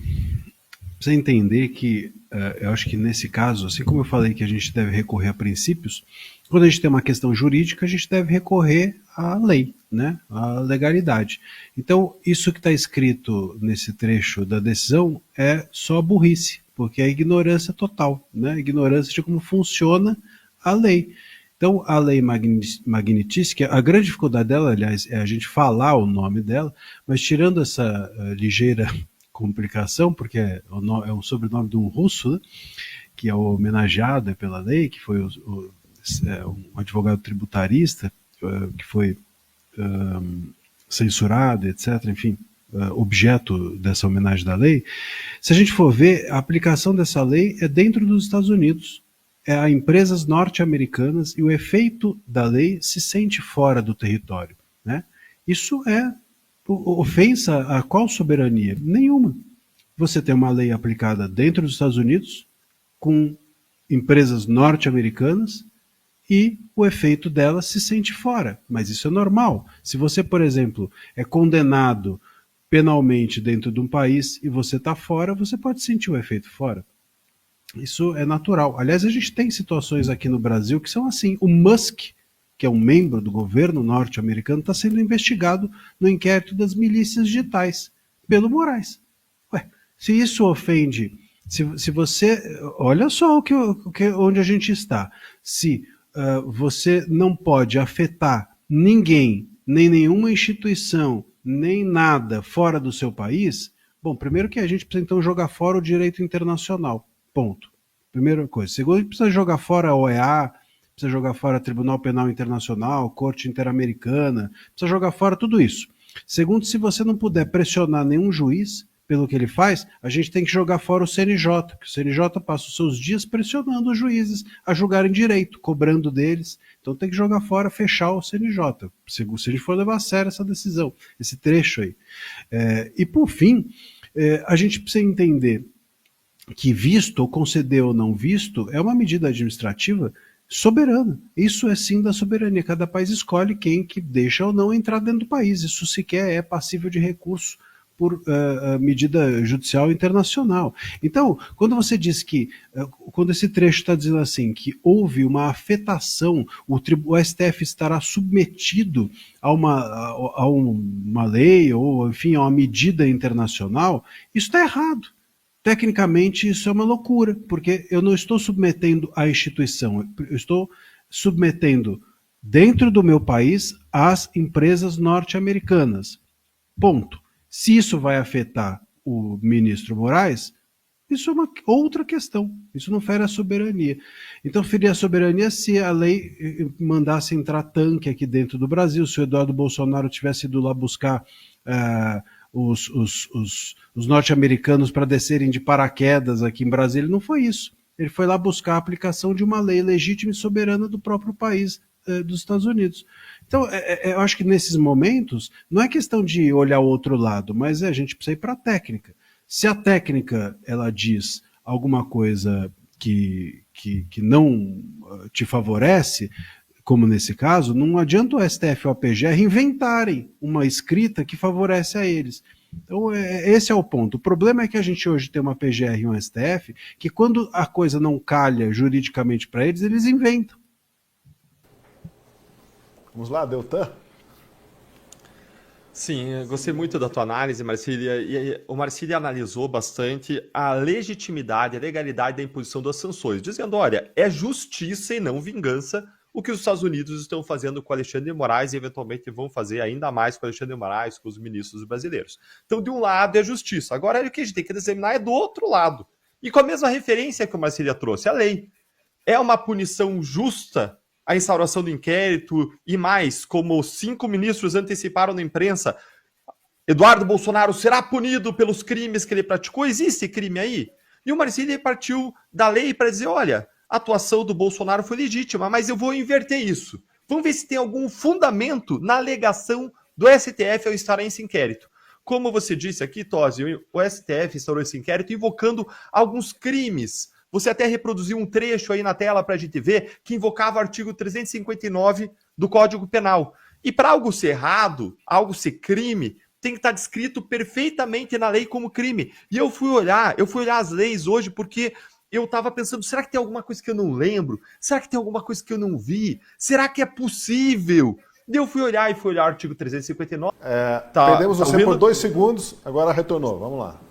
precisa entender que, eu acho que nesse caso, assim como eu falei que a gente deve recorrer a princípios, quando a gente tem uma questão jurídica, a gente deve recorrer à lei, né, à legalidade. Então, isso que está escrito nesse trecho da decisão é só burrice, porque é ignorância total, né, ignorância de como funciona a lei. Então, a lei magnetística, a grande dificuldade dela, aliás, é a gente falar o nome dela, mas tirando essa ligeira complicação, porque é um sobrenome de um russo, né, que é o homenageado pela lei, que foi um advogado tributarista, que foi censurado, etc., enfim, objeto dessa homenagem da lei. Se a gente for ver, a aplicação dessa lei é dentro dos Estados Unidos, é a empresas norte-americanas, e o efeito da lei se sente fora do território, né? Isso é ofensa a qual soberania? Nenhuma. Você tem uma lei aplicada dentro dos Estados Unidos, com empresas norte-americanas, e o efeito dela se sente fora. Mas isso é normal. Se você, por exemplo, é condenado penalmente dentro de um país e você está fora, você pode sentir o efeito fora. Isso é natural. Aliás, a gente tem situações aqui no Brasil que são assim. O Musk, que é um membro do governo norte-americano, está sendo investigado no inquérito das milícias digitais pelo Moraes. Ué, Se isso ofende, se você, olha só onde a gente está. Se você não pode afetar ninguém, nem nenhuma instituição, nem nada fora do seu país, bom, primeiro que a gente precisa então jogar fora o direito internacional, ponto. Primeira coisa. Segundo, a gente precisa jogar fora a OEA, precisa jogar fora o Tribunal Penal Internacional, Corte Interamericana, precisa jogar fora tudo isso. Segundo, se você não puder pressionar nenhum juiz pelo que ele faz, a gente tem que jogar fora o CNJ, porque o CNJ passa os seus dias pressionando os juízes a julgarem direito, cobrando deles. Então tem que jogar fora, fechar o CNJ, se a gente for levar a sério essa decisão, esse trecho aí. E por fim, a gente precisa entender que visto, ou conceder ou não visto, é uma medida administrativa soberana. Isso é sim da soberania. Cada país escolhe quem que deixa ou não entrar dentro do país. Isso sequer é passível de recurso por medida judicial internacional. Então, quando você diz que, quando esse trecho está dizendo assim, que houve uma afetação, o STF estará submetido a uma lei, ou enfim, a uma medida internacional, isso está errado. Tecnicamente, isso é uma loucura, porque eu não estou submetendo a instituição, eu estou submetendo dentro do meu país as empresas norte-americanas. Ponto. Se isso vai afetar o ministro Moraes, isso é uma outra questão. Isso não fere a soberania. Então, feria a soberania se a lei mandasse entrar tanque aqui dentro do Brasil, se o Eduardo Bolsonaro tivesse ido lá buscar os norte-americanos para descerem de paraquedas aqui em Brasília. Não foi isso. Ele foi lá buscar a aplicação de uma lei legítima e soberana do próprio país, dos Estados Unidos. Então, eu acho que nesses momentos, não é questão de olhar o outro lado, mas a gente precisa ir para a técnica. Se a técnica ela diz alguma coisa que não te favorece, como nesse caso, não adianta o STF ou a PGR inventarem uma escrita que favorece a eles. Então, esse é o ponto. O problema é que a gente hoje tem uma PGR e um STF que, quando a coisa não calha juridicamente para eles, eles inventam. Vamos lá, Deltan? Sim, eu gostei muito da tua análise, Marcília, e o Marcília analisou bastante a legitimidade, a legalidade da imposição das sanções, dizendo, olha, é justiça e não vingança o que os Estados Unidos estão fazendo com Alexandre de Moraes e eventualmente vão fazer ainda mais com Alexandre de Moraes, com os ministros brasileiros. Então, de um lado é justiça, agora o que a gente tem que examinar é do outro lado. E com a mesma referência que o Marcília trouxe, a lei. É uma punição justa a instauração do inquérito e mais, como 5 ministros anteciparam na imprensa, Eduardo Bolsonaro será punido pelos crimes que ele praticou? Existe crime aí? E o Marcília partiu da lei para dizer, olha, a atuação do Bolsonaro foi legítima, mas eu vou inverter isso. Vamos ver se tem algum fundamento na alegação do STF ao instaurar esse inquérito. Como você disse aqui, Tosi, o STF instaurou esse inquérito invocando alguns crimes. Você até reproduziu um trecho aí na tela para a gente ver que invocava o artigo 359 do Código Penal. E para algo ser errado, algo ser crime, tem que estar descrito perfeitamente na lei como crime. E eu fui olhar as leis hoje porque eu estava pensando, será que tem alguma coisa que eu não lembro? Será que tem alguma coisa que eu não vi? Será que é possível? E eu fui olhar o artigo 359. Perdemos você por 2 segundos, agora retornou. Vamos lá.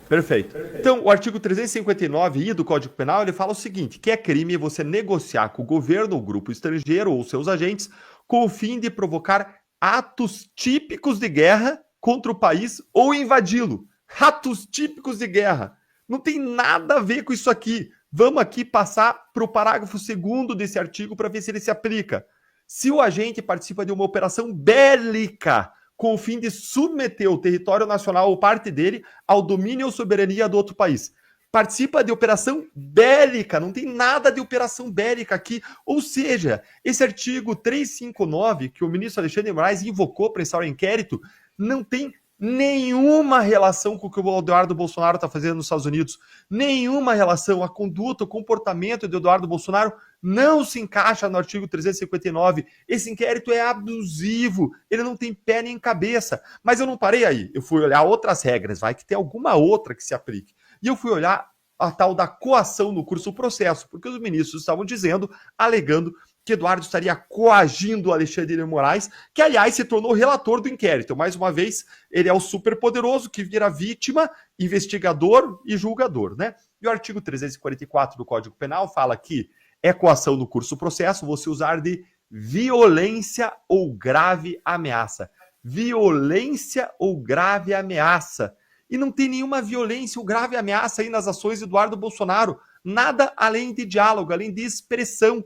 Perfeito. Então, o artigo 359I do Código Penal, ele fala o seguinte, que é crime você negociar com o governo ou grupo estrangeiro ou seus agentes com o fim de provocar atos típicos de guerra contra o país ou invadi-lo. Atos típicos de guerra. Não tem nada a ver com isso aqui. Vamos aqui passar para o parágrafo 2º desse artigo para ver se ele se aplica. Se o agente participa de uma operação bélica com o fim de submeter o território nacional ou parte dele ao domínio ou soberania do outro país. Participa de operação bélica, não tem nada de operação bélica aqui. Ou seja, esse artigo 359, que o ministro Alexandre de Moraes invocou para instaurar inquérito, não tem nenhuma relação com o que o Eduardo Bolsonaro está fazendo nos Estados Unidos. Nenhuma relação. A conduta, o comportamento de Eduardo Bolsonaro não se encaixa no artigo 359. Esse inquérito é abusivo. Ele não tem pé nem cabeça. Mas eu não parei aí. Eu fui olhar outras regras. Vai que tem alguma outra que se aplique. E eu fui olhar a tal da coação no curso do processo, porque os ministros estavam dizendo, alegando que Eduardo estaria coagindo o Alexandre de Moraes, que, aliás, se tornou relator do inquérito. Mais uma vez, ele é o superpoderoso que vira vítima, investigador e julgador, né? E o artigo 344 do Código Penal fala que é coação no curso do processo você usar de violência ou grave ameaça. Violência ou grave ameaça. E não tem nenhuma violência ou grave ameaça aí nas ações de Eduardo Bolsonaro. Nada além de diálogo, além de expressão.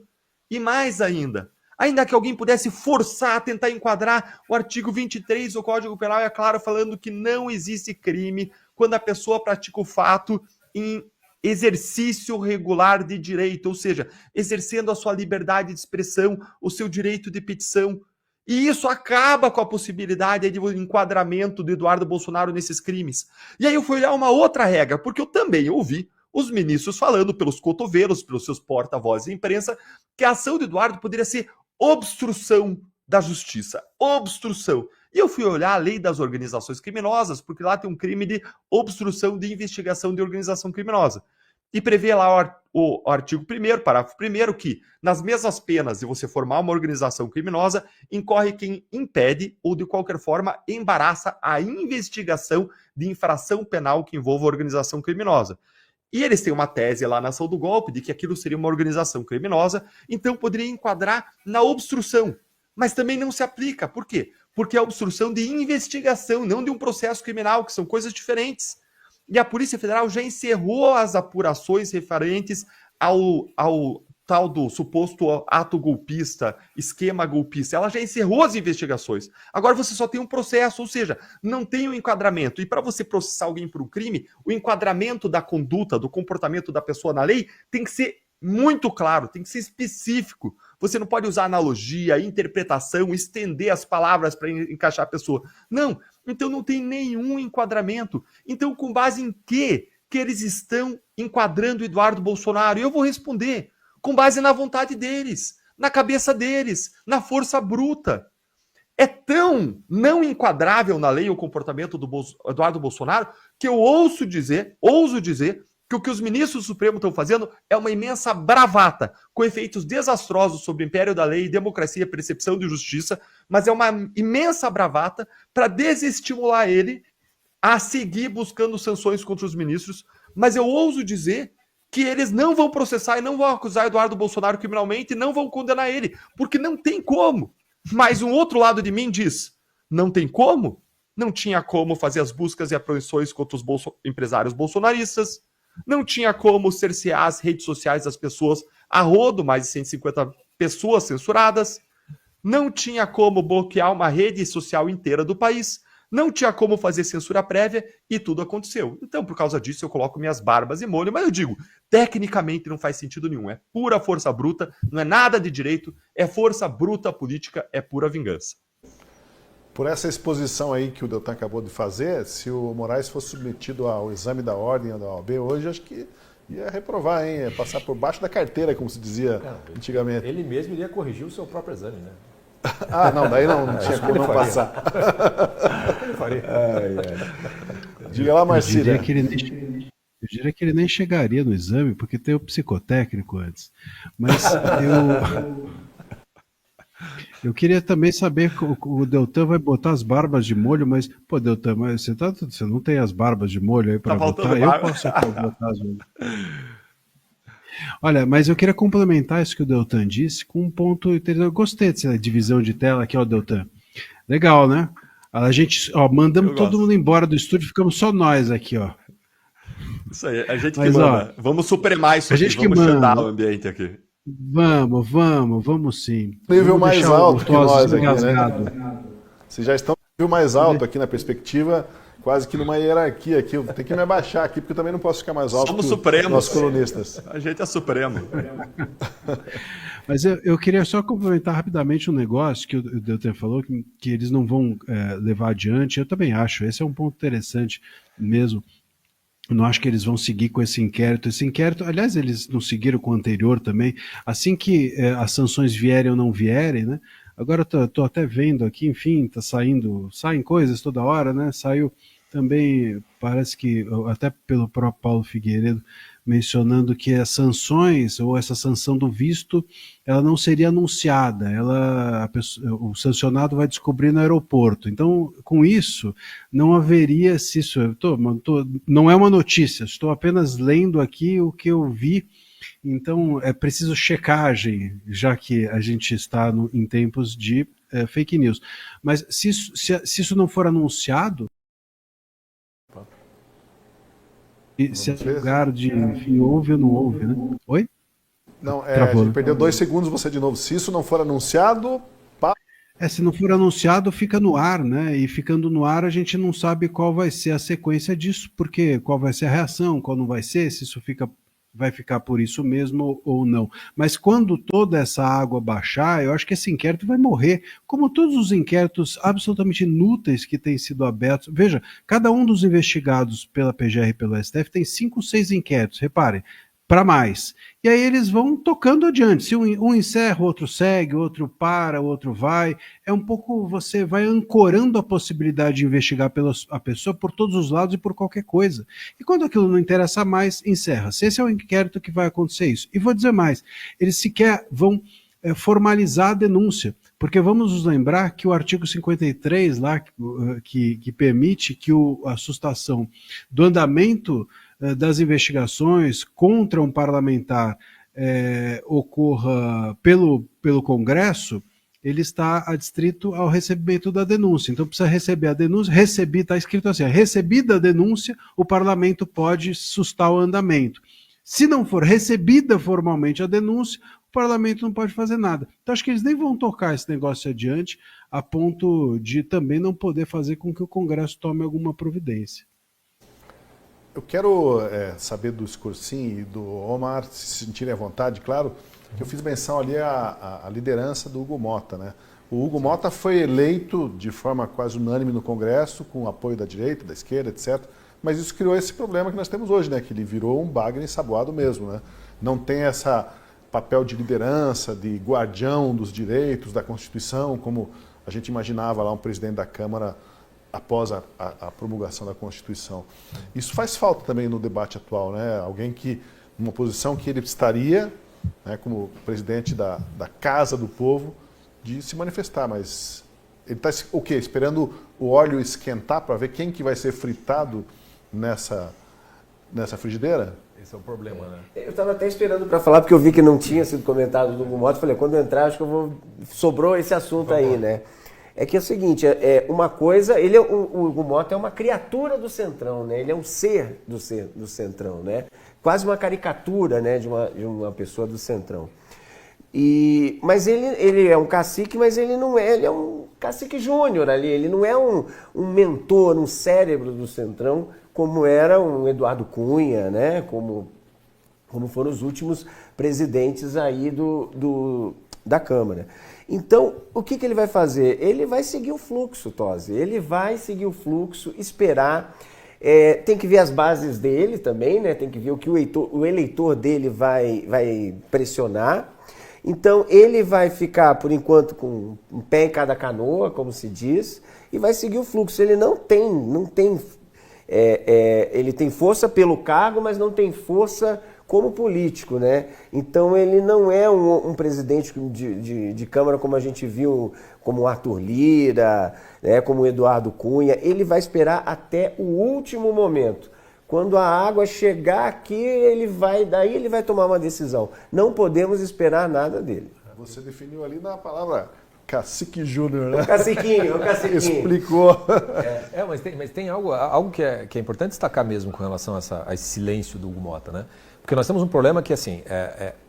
E mais ainda que alguém pudesse forçar, tentar enquadrar, o artigo 23 do Código Penal é claro falando que não existe crime quando a pessoa pratica o fato em exercício regular de direito, ou seja, exercendo a sua liberdade de expressão, o seu direito de petição. E isso acaba com a possibilidade de enquadramento do Eduardo Bolsonaro nesses crimes. E aí eu fui olhar uma outra regra, porque eu também ouvi os ministros falando pelos cotovelos, pelos seus porta-vozes de imprensa, que a ação do Eduardo poderia ser obstrução da justiça. Obstrução. E eu fui olhar a lei das organizações criminosas, porque lá tem um crime de obstrução de investigação de organização criminosa. E prevê lá o artigo 1º, parágrafo 1º, que nas mesmas penas de você formar uma organização criminosa, incorre quem impede ou de qualquer forma embaraça a investigação de infração penal que envolva a organização criminosa. E eles têm uma tese lá na ação do golpe de que aquilo seria uma organização criminosa, então poderia enquadrar na obstrução. Mas também não se aplica. Por quê? Porque é obstrução de investigação, não de um processo criminal, que são coisas diferentes. E a Polícia Federal já encerrou as apurações referentes ao tal do suposto ato golpista, esquema golpista. Ela já encerrou as investigações. Agora você só tem um processo, ou seja, não tem um enquadramento. E para você processar alguém por um crime, o enquadramento da conduta, do comportamento da pessoa na lei tem que ser muito claro, tem que ser específico. Você não pode usar analogia, interpretação, estender as palavras para encaixar a pessoa. Não, então não tem nenhum enquadramento. Então, com base em que eles estão enquadrando o Eduardo Bolsonaro? E eu vou responder. Com base na vontade deles, na cabeça deles, na força bruta. É tão não enquadrável na lei o comportamento do Eduardo Bolsonaro que eu ouso dizer que o que os ministros do Supremo estão fazendo é uma imensa bravata, com efeitos desastrosos sobre o império da lei, democracia, percepção de justiça, mas é uma imensa bravata para desestimular ele a seguir buscando sanções contra os ministros. Mas eu ouso dizer que eles não vão processar e não vão acusar Eduardo Bolsonaro criminalmente e não vão condenar ele, porque não tem como. Mas um outro lado de mim diz, não tem como? Não tinha como fazer as buscas e apreensões contra os empresários bolsonaristas, não tinha como cercear as redes sociais das pessoas a rodo, mais de 150 pessoas censuradas, não tinha como bloquear uma rede social inteira do país, não tinha como fazer censura prévia e tudo aconteceu. Então, por causa disso, eu coloco minhas barbas em molho, mas eu digo, tecnicamente não faz sentido nenhum, é pura força bruta, não é nada de direito, é força bruta política, é pura vingança. Por essa exposição aí que o Deltan acabou de fazer, se o Moraes fosse submetido ao exame da ordem da OAB hoje, acho que ia reprovar, hein? Ia passar por baixo da carteira, como se dizia antigamente. Ele mesmo iria corrigir o seu próprio exame, né? Ah, não, daí não tinha como não passar. Ele faria. Diga lá, Marcília. Eu diria que ele nem chegaria no exame, porque tem o psicotécnico antes. Mas eu queria também saber, o Deltan vai botar as barbas de molho, mas, pô, Deltan, mas você não tem as barbas de molho aí para botar? Eu posso botar as molhos. Olha, mas eu queria complementar isso que o Deltan disse com um ponto interessante. Eu gostei dessa divisão de tela aqui, ó, Deltan. Legal, né? A gente, ó, mandamos todo mundo embora do estúdio, ficamos só nós aqui, ó. Isso aí, a gente que manda. Ó, vamos supremar isso aqui, vamos xandar o ambiente aqui. Vamos sim. Nível mais alto que nós aqui, engasgado. Né? Vocês já estão no nível mais alto aqui na perspectiva, quase que numa hierarquia aqui. Eu tenho que me abaixar aqui, porque eu também não posso ficar mais alto. Somos supremos. Nossos colunistas. A gente é supremo. Mas eu queria só complementar rapidamente um negócio que o Deltan falou, que eles não vão levar adiante. Eu também acho, esse é um ponto interessante mesmo. Eu não acho que eles vão seguir com esse inquérito. Esse inquérito, aliás, eles não seguiram com o anterior também. Assim que as sanções vierem ou não vierem, né? Agora eu tô até vendo aqui, enfim, saem coisas toda hora, né? Saiu também, parece que, até pelo próprio Paulo Figueiredo, mencionando que as sanções, ou essa sanção do visto, ela não seria anunciada, o sancionado vai descobrir no aeroporto. Então, com isso, não haveria, se isso, não é uma notícia, estou apenas lendo aqui o que eu vi. Então, é preciso checagem, já que a gente está em tempos de fake news. Mas se isso não for anunciado, se é lugar de, enfim, ouve ou não ouve, né? Oi? Não, Travou, a gente perdeu 2 segundos, você de novo. Se isso não for anunciado... Se não for anunciado, fica no ar, né? E ficando no ar, a gente não sabe qual vai ser a sequência disso, porque qual vai ser a reação, qual não vai ser, se isso vai ficar por isso mesmo ou não. Mas quando toda essa água baixar, eu acho que esse inquérito vai morrer, como todos os inquéritos absolutamente inúteis que têm sido abertos. Veja, cada um dos investigados pela PGR e pelo STF tem 5, 6 inquéritos, reparem, para mais. E aí eles vão tocando adiante. Se um encerra, o outro segue, o outro para, o outro vai. É um pouco, você vai ancorando a possibilidade de investigar a pessoa por todos os lados e por qualquer coisa. E quando aquilo não interessa mais, encerra-se. Esse é o inquérito que vai acontecer isso. E vou dizer mais, eles sequer vão formalizar a denúncia, porque vamos nos lembrar que o artigo 53 lá, que permite que a sustação do andamento das investigações contra um parlamentar ocorra pelo Congresso, ele está adstrito ao recebimento da denúncia. Então precisa receber a denúncia, está escrito assim, recebida a denúncia, o parlamento pode sustar o andamento. Se não for recebida formalmente a denúncia, o parlamento não pode fazer nada. Então acho que eles nem vão tocar esse negócio adiante, a ponto de também não poder fazer com que o Congresso tome alguma providência. Eu quero saber do Scorsin e do Omar se sentirem à vontade, claro, que eu fiz menção ali à liderança do Hugo Mota, né? O Hugo Mota foi eleito de forma quase unânime no Congresso, com o apoio da direita, da esquerda, etc. Mas isso criou esse problema que nós temos hoje, né? Que ele virou um bagre ensaboado mesmo, né? Não tem esse papel de liderança, de guardião dos direitos, da Constituição, como a gente imaginava lá um presidente da Câmara após a promulgação da Constituição. Isso faz falta também no debate atual, né? Alguém que, numa posição que ele estaria, né, como presidente da Casa do Povo, de se manifestar, mas ele está o quê? Esperando o óleo esquentar para ver quem que vai ser fritado nessa frigideira? Esse é o problema, né? Eu estava até esperando para falar, porque eu vi que não tinha sido comentado do Hugo Mota. Falei, quando eu entrar, acho que sobrou esse assunto aí, né? É que é o seguinte, uma coisa, o Hugo Mota é uma criatura do Centrão, né? Ele é um ser do Centrão, né? Quase uma caricatura, né, de uma pessoa do Centrão. Mas ele é um cacique, mas ele não é, ele é um cacique júnior ali, ele não é um mentor, um cérebro do Centrão, como era um Eduardo Cunha, né? Como foram os últimos presidentes aí da Câmara. Então, o que ele vai fazer? Ele vai seguir o fluxo, Tosi. Ele vai seguir o fluxo, esperar. Tem que ver as bases dele também, né? Tem que ver o que o eleitor dele vai pressionar. Então, ele vai ficar, por enquanto, com um pé em cada canoa, como se diz, e vai seguir o fluxo. Ele ele tem força pelo cargo, mas não tem força como político, né? Então ele não é um presidente de Câmara como a gente viu, como o Arthur Lira, né, como o Eduardo Cunha. Ele vai esperar até o último momento. Quando a água chegar aqui, daí ele vai tomar uma decisão. Não podemos esperar nada dele. Você definiu ali na palavra cacique júnior, né? O caciquinho. Explicou. Mas tem algo que é importante destacar mesmo com relação a esse silêncio do Hugo Mota, né? Porque nós temos um problema que, assim,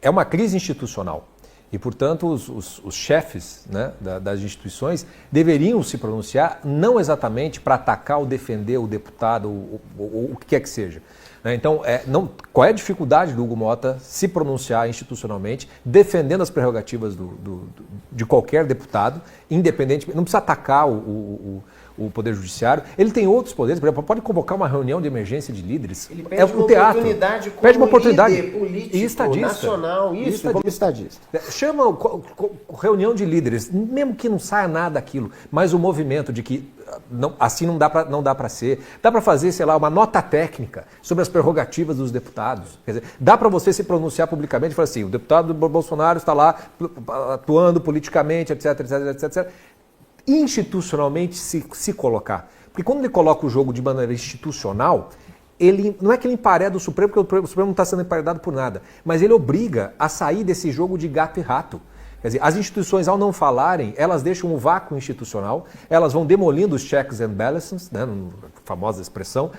é uma crise institucional. E, portanto, os chefes, né, das instituições deveriam se pronunciar não exatamente para atacar ou defender o deputado ou o que quer que seja. Então, qual é a dificuldade do Hugo Mota se pronunciar institucionalmente, defendendo as prerrogativas de qualquer deputado, independente, não precisa atacar o Poder Judiciário. Ele tem outros poderes, por exemplo, pode convocar uma reunião de emergência de líderes. Ele pede uma oportunidade como pede uma oportunidade líder político, e estadista, nacional, como estadista. Chama reunião de líderes, mesmo que não saia nada daquilo, mas o movimento de que assim não dá para ser. Dá para fazer, sei lá, uma nota técnica sobre as prerrogativas dos deputados. Quer dizer, dá para você se pronunciar publicamente e falar assim, o deputado Bolsonaro está lá atuando politicamente, etc, etc, etc, etc. Institucionalmente se colocar. Porque quando ele coloca o jogo de maneira institucional, ele não é que ele empareda o Supremo, porque o Supremo não está sendo emparedado por nada, mas ele obriga a sair desse jogo de gato e rato. Quer dizer, as instituições, ao não falarem, elas deixam um vácuo institucional, elas vão demolindo os checks and balances, né, famosa expressão,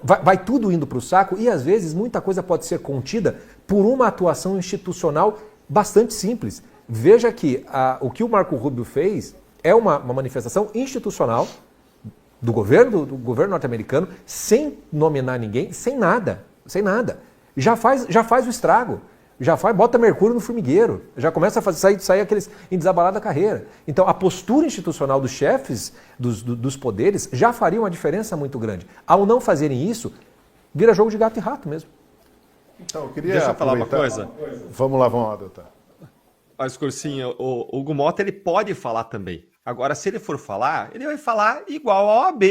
vai tudo indo para o saco e, às vezes, muita coisa pode ser contida por uma atuação institucional bastante simples. Veja que o que o Marco Rubio fez é uma manifestação institucional do governo norte-americano, sem nominar ninguém, sem nada. Já faz o estrago. Bota mercúrio no formigueiro, já começa a sair aqueles em desabalar da carreira. Então, a postura institucional dos chefes dos poderes já faria uma diferença muito grande. Ao não fazerem isso, vira jogo de gato e rato mesmo. Então, eu queria Deixa eu falar uma coisa. Vamos lá, doutor. Mas, Cursinho, o Hugo Mota, ele pode falar também. Agora, se ele for falar, ele vai falar igual a OAB,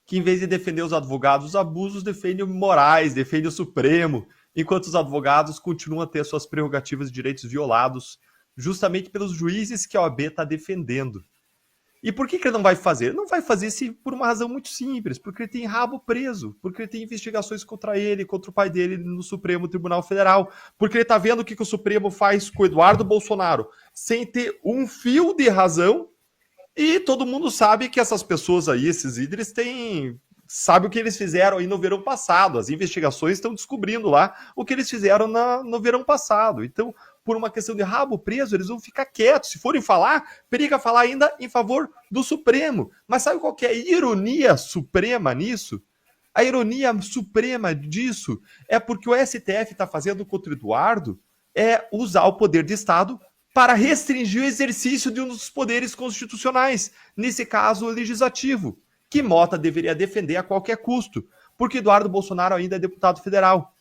que em vez de defender os advogados dos abusos, defende o Moraes, defende o Supremo, enquanto os advogados continuam a ter suas prerrogativas e direitos violados justamente pelos juízes que a OAB está defendendo. E por que ele não vai fazer? Ele não vai fazer isso por uma razão muito simples, porque ele tem rabo preso, porque ele tem investigações contra ele, contra o pai dele no Supremo Tribunal Federal, porque ele está vendo o que o Supremo faz com o Eduardo Bolsonaro, sem ter um fio de razão. E todo mundo sabe que essas pessoas aí, esses líderes, sabe o que eles fizeram aí no verão passado. As investigações estão descobrindo lá o que eles fizeram no verão passado. Então, por uma questão de rabo preso, eles vão ficar quietos. Se forem falar, periga falar ainda em favor do Supremo. Mas sabe qual que é a ironia suprema nisso? A ironia suprema disso é porque o STF está fazendo contra o Eduardo é usar o poder de Estado para restringir o exercício de um dos poderes constitucionais, nesse caso, o legislativo, que Mota deveria defender a qualquer custo, porque Eduardo Bolsonaro ainda é deputado federal.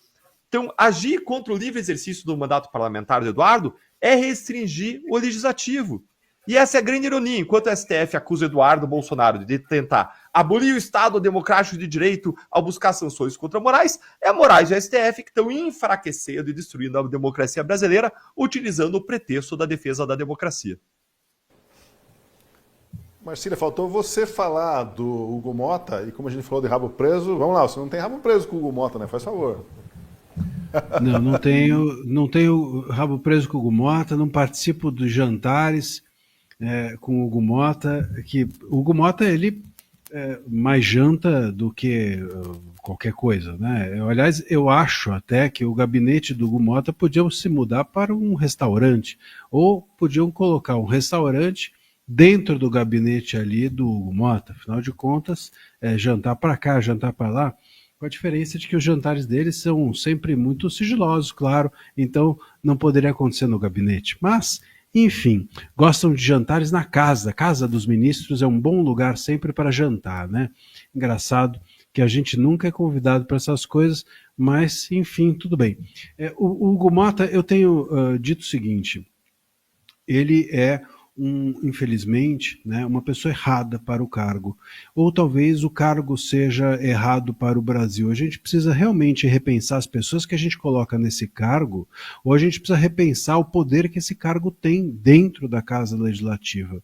Então, agir contra o livre exercício do mandato parlamentar do Eduardo é restringir o legislativo. E essa é a grande ironia. Enquanto o STF acusa Eduardo Bolsonaro de tentar abolir o Estado democrático de direito ao buscar sanções contra Moraes, é Moraes e o STF que estão enfraquecendo e destruindo a democracia brasileira, utilizando o pretexto da defesa da democracia. Marcília, faltou você falar do Hugo Mota, e como a gente falou de rabo preso, vamos lá, você não tem rabo preso com o Hugo Mota, né? Faz favor. Não tenho rabo preso com o Hugo Mota, não participo dos jantares com o Hugo Mota, que o Hugo Mota, ele mais janta do que qualquer coisa, né? Aliás, eu acho até que o gabinete do Hugo Mota podiam se mudar para um restaurante, ou podiam colocar um restaurante dentro do gabinete ali do Hugo Mota. Afinal de contas, jantar para cá, jantar para lá, com a diferença de que os jantares deles são sempre muito sigilosos, claro, então não poderia acontecer no gabinete. Mas, enfim, gostam de jantares na casa. A casa dos ministros é um bom lugar sempre para jantar, né? Engraçado que a gente nunca é convidado para essas coisas, mas, enfim, tudo bem. O Hugo Mota, eu tenho dito o seguinte, ele é infelizmente, né, uma pessoa errada para o cargo. Ou talvez o cargo seja errado para o Brasil. A gente precisa realmente repensar as pessoas que a gente coloca nesse cargo, ou a gente precisa repensar o poder que esse cargo tem dentro da Casa Legislativa.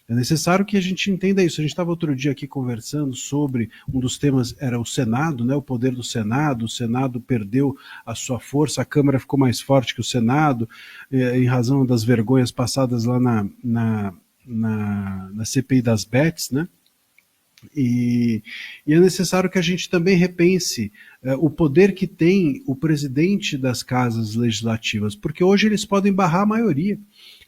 É necessário que a gente entenda isso. A gente estava outro dia aqui conversando sobre, um dos temas era o Senado, né, o poder do Senado. O Senado perdeu a sua força, a Câmara ficou mais forte que o Senado, em razão das vergonhas passadas lá na CPI das Bets, né? E é necessário que a gente também repense o poder que tem o presidente das casas legislativas, porque hoje eles podem barrar a maioria,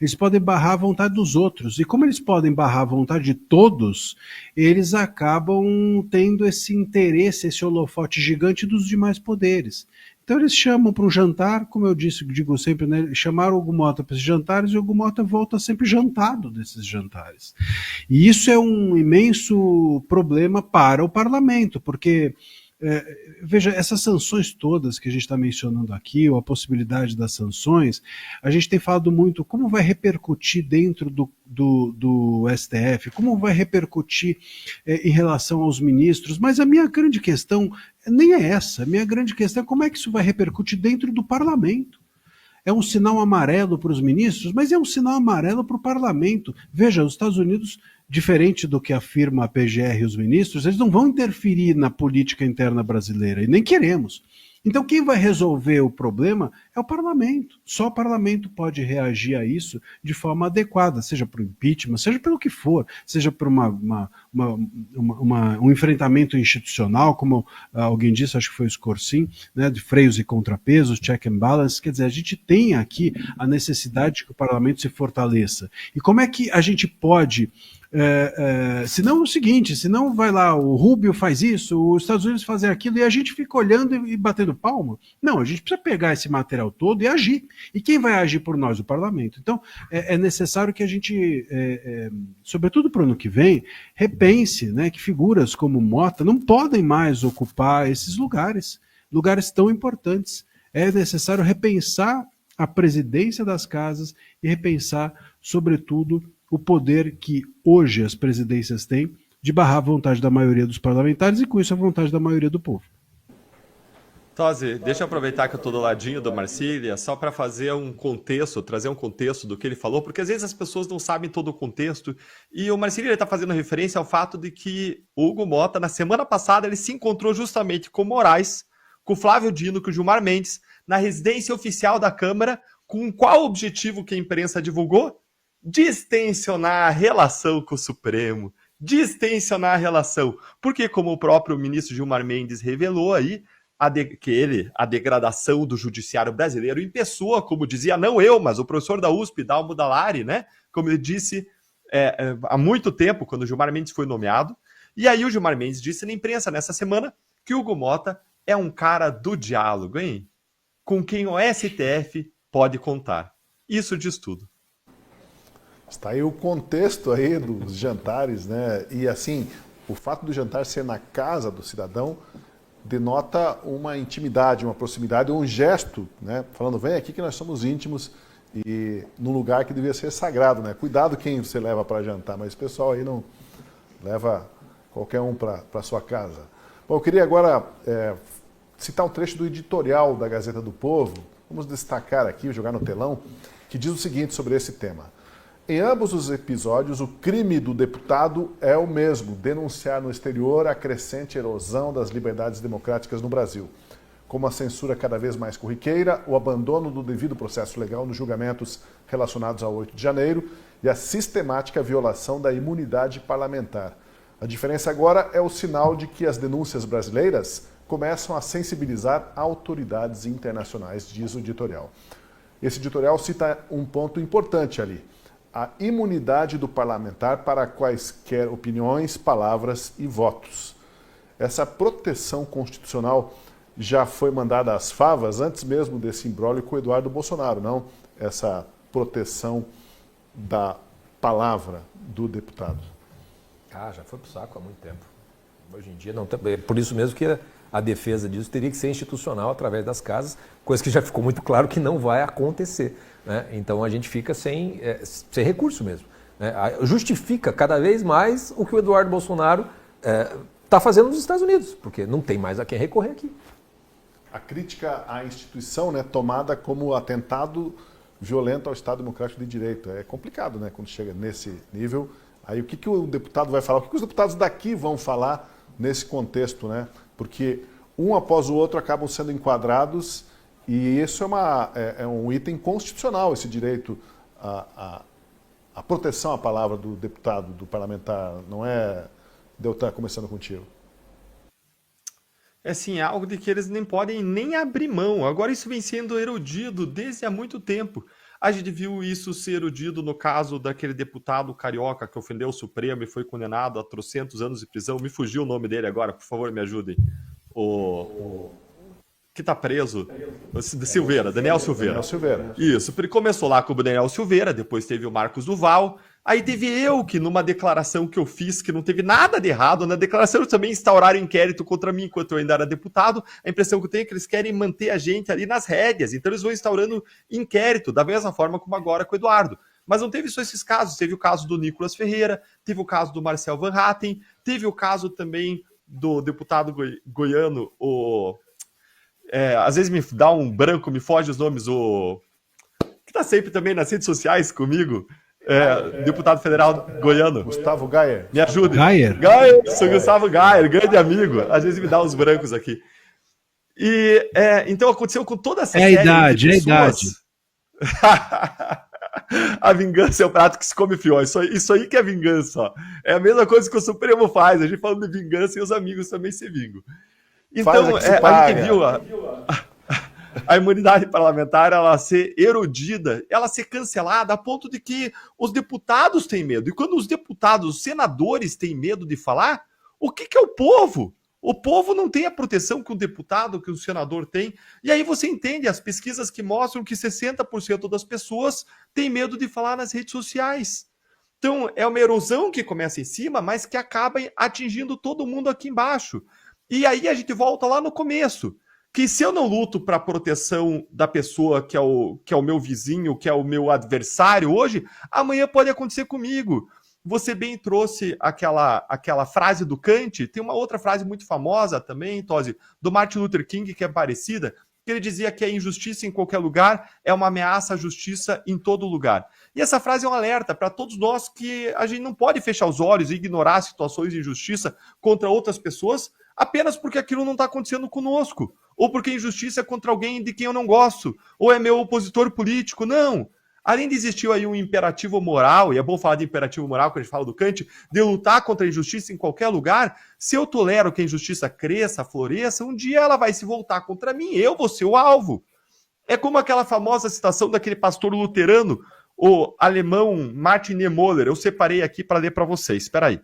eles podem barrar a vontade dos outros, e como eles podem barrar a vontade de todos, eles acabam tendo esse interesse, esse holofote gigante dos demais poderes. Então eles chamam para um jantar, como eu digo sempre, né, chamaram o Hugo Mota para esses jantares e o Hugo Mota volta sempre jantado desses jantares. E isso é um imenso problema para o parlamento, porque Veja, essas sanções todas que a gente está mencionando aqui, ou a possibilidade das sanções, a gente tem falado muito como vai repercutir dentro do STF, como vai repercutir em relação aos ministros, mas a minha grande questão nem é essa. A minha grande questão é como é que isso vai repercutir dentro do parlamento. É um sinal amarelo para os ministros, mas é um sinal amarelo para o parlamento. Veja, os Estados Unidos, diferente do que afirma a PGR e os ministros, eles não vão interferir na política interna brasileira, e nem queremos. Então, quem vai resolver o problema é o parlamento. Só o parlamento pode reagir a isso de forma adequada, seja para o impeachment, seja pelo que for, seja por um enfrentamento institucional, como alguém disse, acho que foi o Scorsin, né, de freios e contrapesos, check and balance. Quer dizer, a gente tem aqui a necessidade de que o parlamento se fortaleça. E como é que a gente pode... senão é o seguinte, senão vai lá, o Rubio faz isso, os Estados Unidos fazem aquilo, e a gente fica olhando e batendo palma. Não, a gente precisa pegar esse material todo e agir. E quem vai agir por nós? O parlamento. Então, é necessário que a gente, sobretudo para o ano que vem, repense, né, que figuras como Mota não podem mais ocupar esses lugares tão importantes. É necessário repensar a presidência das casas e repensar, sobretudo, o poder que hoje as presidências têm de barrar a vontade da maioria dos parlamentares e, com isso, a vontade da maioria do povo. Tosi, deixa eu aproveitar que eu estou do ladinho do Marcília, só para fazer um contexto, trazer um contexto do que ele falou, porque às vezes as pessoas não sabem todo o contexto, e o Marcília está fazendo referência ao fato de que o Hugo Mota, na semana passada, ele se encontrou justamente com Moraes, com o Flávio Dino, com o Gilmar Mendes, na residência oficial da Câmara, com qual objetivo que a imprensa divulgou? Distensionar a relação com o Supremo, distensionar a relação, porque como o próprio ministro Gilmar Mendes revelou aí, a degradação do judiciário brasileiro em pessoa, como dizia, não eu, mas o professor da USP, Dalmo Dallari, né? Como ele disse há muito tempo, quando o Gilmar Mendes foi nomeado, e aí o Gilmar Mendes disse na imprensa nessa semana que o Hugo Mota é um cara do diálogo, hein? Com quem o STF pode contar. Isso diz tudo. Está aí o contexto aí dos jantares, né? E assim, o fato do jantar ser na casa do cidadão denota uma intimidade, uma proximidade, um gesto, né? Falando, vem aqui que nós somos íntimos e num lugar que devia ser sagrado, né? Cuidado quem você leva para jantar, mas o pessoal aí não leva qualquer um para sua casa. Bom, eu queria agora citar um trecho do editorial da Gazeta do Povo, vamos destacar aqui, jogar no telão, que diz o seguinte sobre esse tema. Em ambos os episódios, o crime do deputado é o mesmo, denunciar no exterior a crescente erosão das liberdades democráticas no Brasil, como a censura cada vez mais corriqueira, o abandono do devido processo legal nos julgamentos relacionados ao 8 de janeiro e a sistemática violação da imunidade parlamentar. A diferença agora é o sinal de que as denúncias brasileiras começam a sensibilizar autoridades internacionais, diz o editorial. Esse editorial cita um ponto importante ali. A imunidade do parlamentar para quaisquer opiniões, palavras e votos. Essa proteção constitucional já foi mandada às favas antes mesmo desse imbróglio com o Eduardo Bolsonaro, não? Essa proteção da palavra do deputado. Já foi pro saco há muito tempo. Hoje em dia não tem. É por isso mesmo que a defesa disso teria que ser institucional através das casas, coisa que já ficou muito claro que não vai acontecer. Né? Então a gente fica sem recurso mesmo. Né? Justifica cada vez mais o que o Eduardo Bolsonaro está fazendo nos Estados Unidos, porque não tem mais a quem recorrer aqui. A crítica à instituição, né, tomada como atentado violento ao Estado Democrático de Direito. É complicado, né, quando chega nesse nível. Aí o que o deputado vai falar? O que os deputados daqui vão falar nesse contexto, né? Porque um após o outro acabam sendo enquadrados e isso é um item constitucional, esse direito à proteção à palavra do deputado, do parlamentar. Não é, Deltan, começando contigo. É assim, é algo de que eles nem podem nem abrir mão. Agora isso vem sendo erudido desde há muito tempo. A gente viu isso ser erudido no caso daquele deputado carioca que ofendeu o Supremo e foi condenado a 300 anos de prisão. Me fugiu o nome dele agora, por favor, me ajudem. Que está preso. Silveira, Daniel Silveira. Daniel Silveira. Isso, começou lá com o Daniel Silveira, depois teve o Marcos Duval, Aí teve eu que, numa declaração que eu fiz, que não teve nada de errado, na declaração eles também instauraram inquérito contra mim enquanto eu ainda era deputado. A impressão que eu tenho é que eles querem manter a gente ali nas rédeas, então eles vão instaurando inquérito, da mesma forma como agora com o Eduardo. Mas não teve só esses casos, teve o caso do Nicolas Ferreira, teve o caso do Marcel Van Hatten, teve o caso também do deputado goiano, às vezes me dá um branco, me foge os nomes, que tá sempre também nas redes sociais comigo, deputado federal goiano. Gustavo Gayer. Me ajude. Gayer? Sou Gustavo Gayer, grande amigo. Às vezes me dá uns brancos aqui. E então aconteceu com toda essa série de pessoas. A vingança é o prato que se come frio. Isso aí que é vingança. Ó. É a mesma coisa que o Supremo faz. A gente falando de vingança e os amigos também se vingam. Então, a gente viu a imunidade parlamentar ela ser erodida, ela ser cancelada a ponto de que os deputados têm medo. E quando os deputados, os senadores têm medo de falar, o que é o povo? O povo não tem a proteção que um deputado, que um senador tem. E aí você entende as pesquisas que mostram que 60% das pessoas têm medo de falar nas redes sociais. Então, é uma erosão que começa em cima, mas que acaba atingindo todo mundo aqui embaixo. E aí a gente volta lá no começo, que se eu não luto para a proteção da pessoa que é o meu vizinho, que é o meu adversário hoje, amanhã pode acontecer comigo. Você bem trouxe aquela frase do Kant, tem uma outra frase muito famosa também, Tosi, do Martin Luther King, que é parecida, que ele dizia que a injustiça em qualquer lugar é uma ameaça à justiça em todo lugar. E essa frase é um alerta para todos nós que a gente não pode fechar os olhos e ignorar situações de injustiça contra outras pessoas apenas porque aquilo não está acontecendo conosco, ou porque a injustiça é contra alguém de quem eu não gosto, ou é meu opositor político. Não! Além de existir aí um imperativo moral, e é bom falar de imperativo moral quando a gente fala do Kant, de lutar contra a injustiça em qualquer lugar, se eu tolero que a injustiça cresça, floresça, um dia ela vai se voltar contra mim, eu vou ser o alvo. É como aquela famosa citação daquele pastor luterano, o alemão Martin Niemöller, eu separei aqui para ler para vocês, espera aí.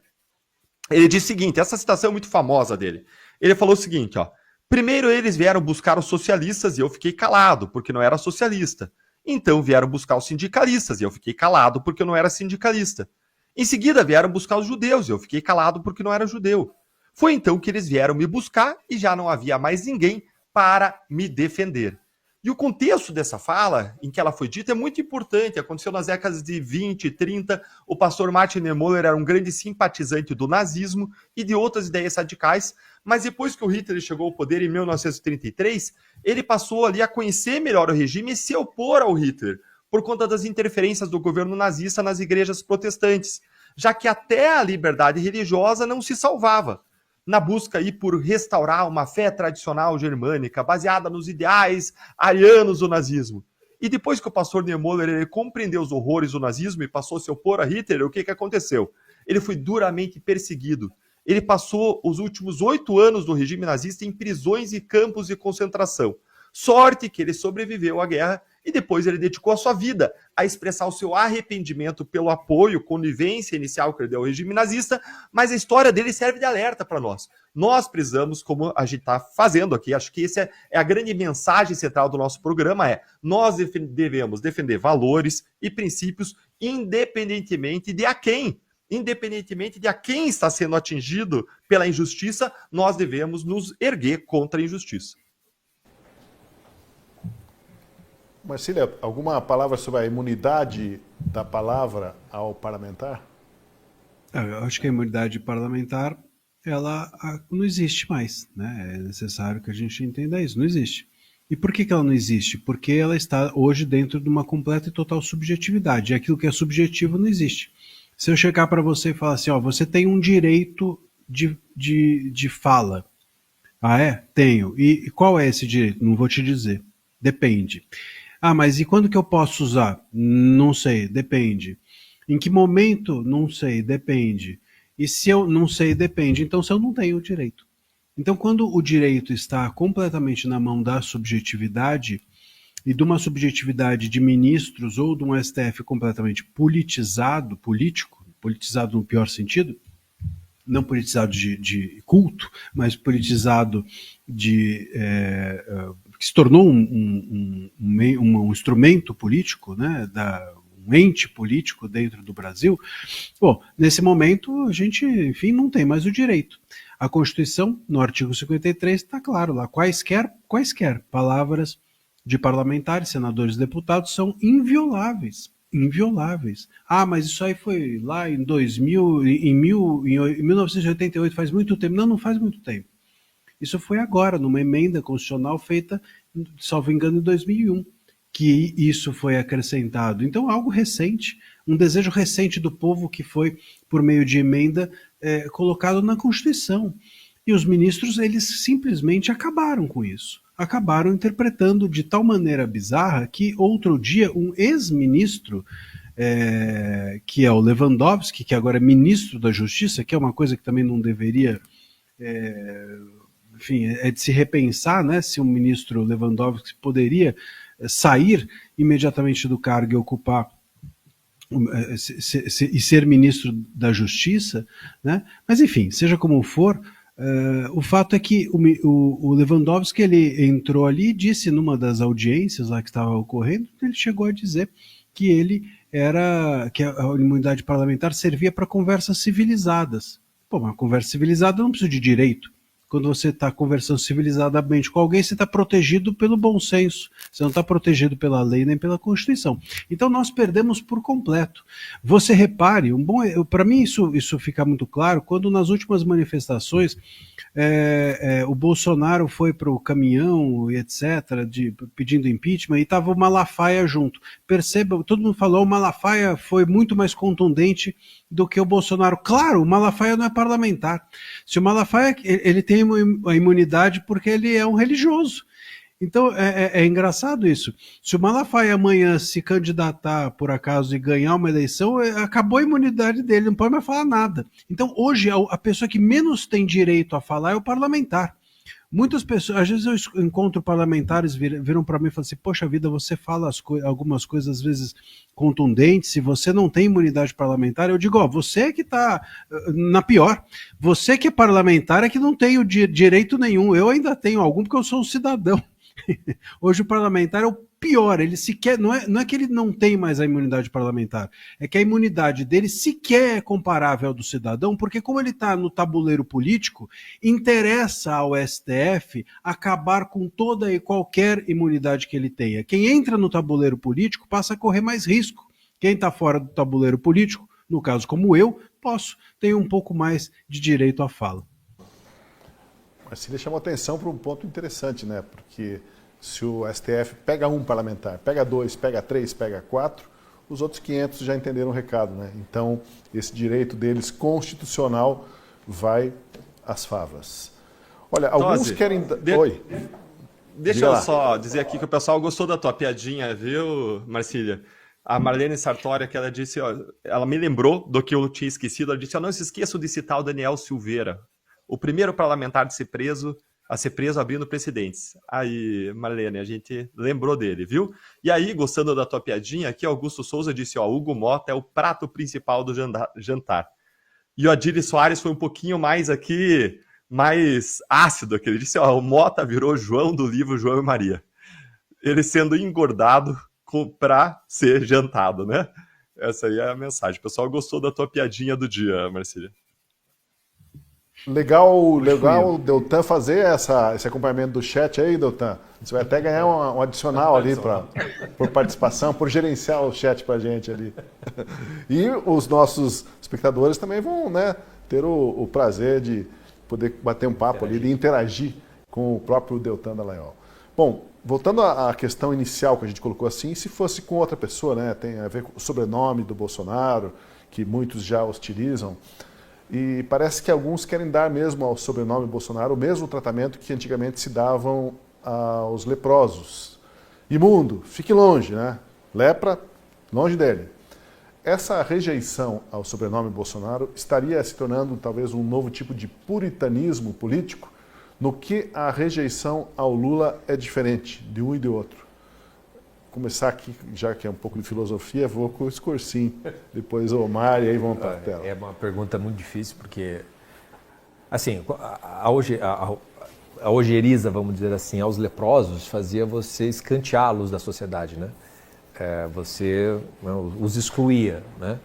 Ele diz o seguinte, essa citação é muito famosa dele. Ele falou o seguinte, ó, primeiro eles vieram buscar os socialistas e eu fiquei calado, porque não era socialista. Então vieram buscar os sindicalistas e eu fiquei calado porque eu não era sindicalista. Em seguida vieram buscar os judeus e eu fiquei calado porque não era judeu. Foi então que eles vieram me buscar e já não havia mais ninguém para me defender. E o contexto dessa fala, em que ela foi dita, é muito importante. Aconteceu nas décadas de 20 e 30. O pastor Martin Niemöller era um grande simpatizante do nazismo e de outras ideias radicais, mas depois que o Hitler chegou ao poder em 1933, ele passou ali a conhecer melhor o regime e se opor ao Hitler, por conta das interferências do governo nazista nas igrejas protestantes, já que até a liberdade religiosa não se salvava. Na busca aí por restaurar uma fé tradicional germânica, baseada nos ideais arianos do nazismo. E depois que o pastor Niemöller ele compreendeu os horrores do nazismo e passou a se opor a Hitler, o que aconteceu? Ele foi duramente perseguido. Ele passou os últimos 8 anos do regime nazista em prisões e campos de concentração. Sorte que ele sobreviveu à guerra e depois ele dedicou a sua vida a expressar o seu arrependimento pelo apoio, conivência inicial que ele deu ao regime nazista, mas a história dele serve de alerta para nós. Nós precisamos, como a gente está fazendo aqui, acho que essa é a grande mensagem central do nosso programa, nós devemos defender valores e princípios independentemente de a quem. Independentemente de a quem está sendo atingido pela injustiça, nós devemos nos erguer contra a injustiça. Marcília, alguma palavra sobre a imunidade da palavra ao parlamentar? Eu acho que a imunidade parlamentar, ela não existe mais, né? É necessário que a gente entenda isso, não existe. E por que ela não existe? Porque ela está hoje dentro de uma completa e total subjetividade, e aquilo que é subjetivo não existe. Se eu chegar para você e falar assim, ó, você tem um direito de fala. Ah, é? Tenho. E qual é esse direito? Não vou te dizer. Depende. Ah, mas e quando que eu posso usar? Não sei, depende. Em que momento? Não sei, depende. E se eu não sei, depende. Então, se eu não tenho o direito. Então, quando o direito está completamente na mão da subjetividade, e de uma subjetividade de ministros ou de um STF completamente politizado, politizado no pior sentido, não politizado de culto, mas politizado que se tornou um instrumento político, né, um ente político dentro do Brasil, bom, nesse momento a gente, enfim, não tem mais o direito. A Constituição, no artigo 53, está claro lá, quaisquer palavras de parlamentares, senadores e deputados são invioláveis. Invioláveis. Ah, mas isso aí foi lá em 1988, faz muito tempo. Não, não faz muito tempo. Isso foi agora, numa emenda constitucional feita, salvo engano, em 2001, que isso foi acrescentado. Então, algo recente, um desejo recente do povo que foi, por meio de emenda, colocado na Constituição. E os ministros, eles simplesmente acabaram com isso. Acabaram interpretando de tal maneira bizarra que outro dia um ex-ministro, que é o Lewandowski, que agora é ministro da Justiça, que é uma coisa que também não deveria, enfim, é de se repensar, né, se o ministro Lewandowski poderia sair imediatamente do cargo e ocupar e ser ministro da Justiça, né? Mas enfim, seja como for, o fato é que o Lewandowski, ele entrou ali e disse numa das audiências lá que estava ocorrendo, ele chegou a dizer que que a imunidade parlamentar servia para conversas civilizadas. Pô, uma conversa civilizada não precisa de direito. Quando você está conversando civilizadamente com alguém, você está protegido pelo bom senso. Você não está protegido pela lei nem pela Constituição. Então nós perdemos por completo. Você repare, para mim isso fica muito claro, quando nas últimas manifestações o Bolsonaro foi para o caminhão e etc., pedindo impeachment, e estava o Malafaia junto. Perceba, todo mundo falou, o Malafaia foi muito mais contundente do que o Bolsonaro. Claro, o Malafaia não é parlamentar. Se o Malafaia, ele tem a imunidade porque ele é um religioso. Então, é engraçado isso. Se o Malafaia amanhã se candidatar, por acaso, e ganhar uma eleição, acabou a imunidade dele, não pode mais falar nada. Então, hoje, a pessoa que menos tem direito a falar é o parlamentar. Muitas pessoas, às vezes eu encontro parlamentares, viram para mim e falam assim, poxa vida, você fala algumas coisas às vezes contundentes, se você não tem imunidade parlamentar, eu digo, você é que está na pior, você que é parlamentar é que não tem o direito nenhum, eu ainda tenho algum porque eu sou um cidadão. Hoje o parlamentar é o pior, ele sequer, não é que ele não tem mais a imunidade parlamentar, é que a imunidade dele sequer é comparável ao do cidadão, porque como ele está no tabuleiro político, interessa ao STF acabar com toda e qualquer imunidade que ele tenha. Quem entra no tabuleiro político passa a correr mais risco. Quem está fora do tabuleiro político, no caso como eu, tenho um pouco mais de direito à fala. Mas ele chamou atenção para um ponto interessante, né? Porque se o STF pega um parlamentar, pega 2, pega 3, pega 4, os outros 500 já entenderam o recado, né? Então, esse direito deles constitucional vai às favas. Olha, alguns querem... Oi. Deixa eu só dizer aqui que o pessoal gostou da tua piadinha, viu, Marcília? A Marlene Sartória, que ela disse, ela me lembrou do que eu tinha esquecido, ela disse, não se esqueça de citar o Daniel Silveira, o primeiro parlamentar a ser preso abrindo precedentes. Aí, Marlene, a gente lembrou dele, viu? E aí, gostando da tua piadinha, aqui Augusto Souza disse, Hugo Mota é o prato principal do jantar. E o Adílio Soares foi um pouquinho mais ácido aqui. Ele disse, o Mota virou João do livro João e Maria. Ele sendo engordado para ser jantado, né? Essa aí é a mensagem. O pessoal gostou da tua piadinha do dia, Marcília. Legal o Deltan fazer esse acompanhamento do chat aí, Deltan. Você vai até ganhar um adicional ali por participação, por gerenciar o chat pra gente ali. E os nossos espectadores também vão, né, ter o prazer de poder bater um papo ali, de interagir com o próprio Deltan Dallagnol. Bom, voltando à questão inicial que a gente colocou assim, se fosse com outra pessoa, né, tem a ver com o sobrenome do Bolsonaro, que muitos já hostilizam. E parece que alguns querem dar mesmo ao sobrenome Bolsonaro o mesmo tratamento que antigamente se davam aos leprosos. Imundo, fique longe, né? Lepra, longe dele. Essa rejeição ao sobrenome Bolsonaro estaria se tornando talvez um novo tipo de puritanismo político, no que a rejeição ao Lula é diferente de um e do outro. Começar aqui, já que é um pouco de filosofia, vou com o Escorcim, depois o Omar e aí vamos para a tela. É uma pergunta muito difícil, porque, assim, a ojeriza, vamos dizer assim, aos leprosos, fazia você escanteá-los da sociedade, né? você, né, os excluía, né?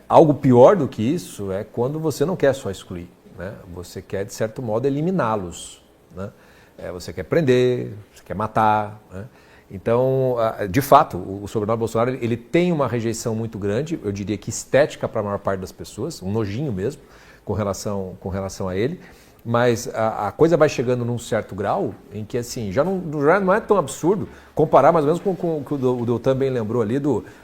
Algo pior do que isso é quando você não quer só excluir, né? Você quer, de certo modo, eliminá-los, né? Você quer prender, você quer matar, né? Então, de fato, o sobrenome Bolsonaro ele tem uma rejeição muito grande, eu diria que estética para a maior parte das pessoas, um nojinho mesmo com relação a ele. Mas a coisa vai chegando num certo grau em que assim, já não é tão absurdo comparar mais ou menos com o que o Deltan bem lembrou ali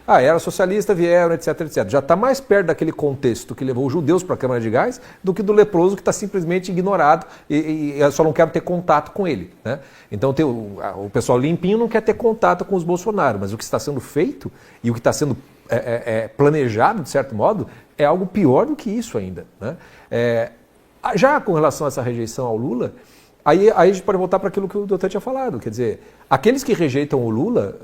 era socialista, vieram, etc, etc. Já está mais perto daquele contexto que levou os judeus para a Câmara de Gás do que do leproso que está simplesmente ignorado e eu só não quero ter contato com ele, né? Então o pessoal limpinho não quer ter contato com os Bolsonaro, mas o que está sendo feito e o que está sendo planejado, de certo modo, é algo pior do que isso ainda, né? Já com relação a essa rejeição ao Lula, aí a gente pode voltar para aquilo que o doutor tinha falado. Quer dizer, aqueles que rejeitam o Lula,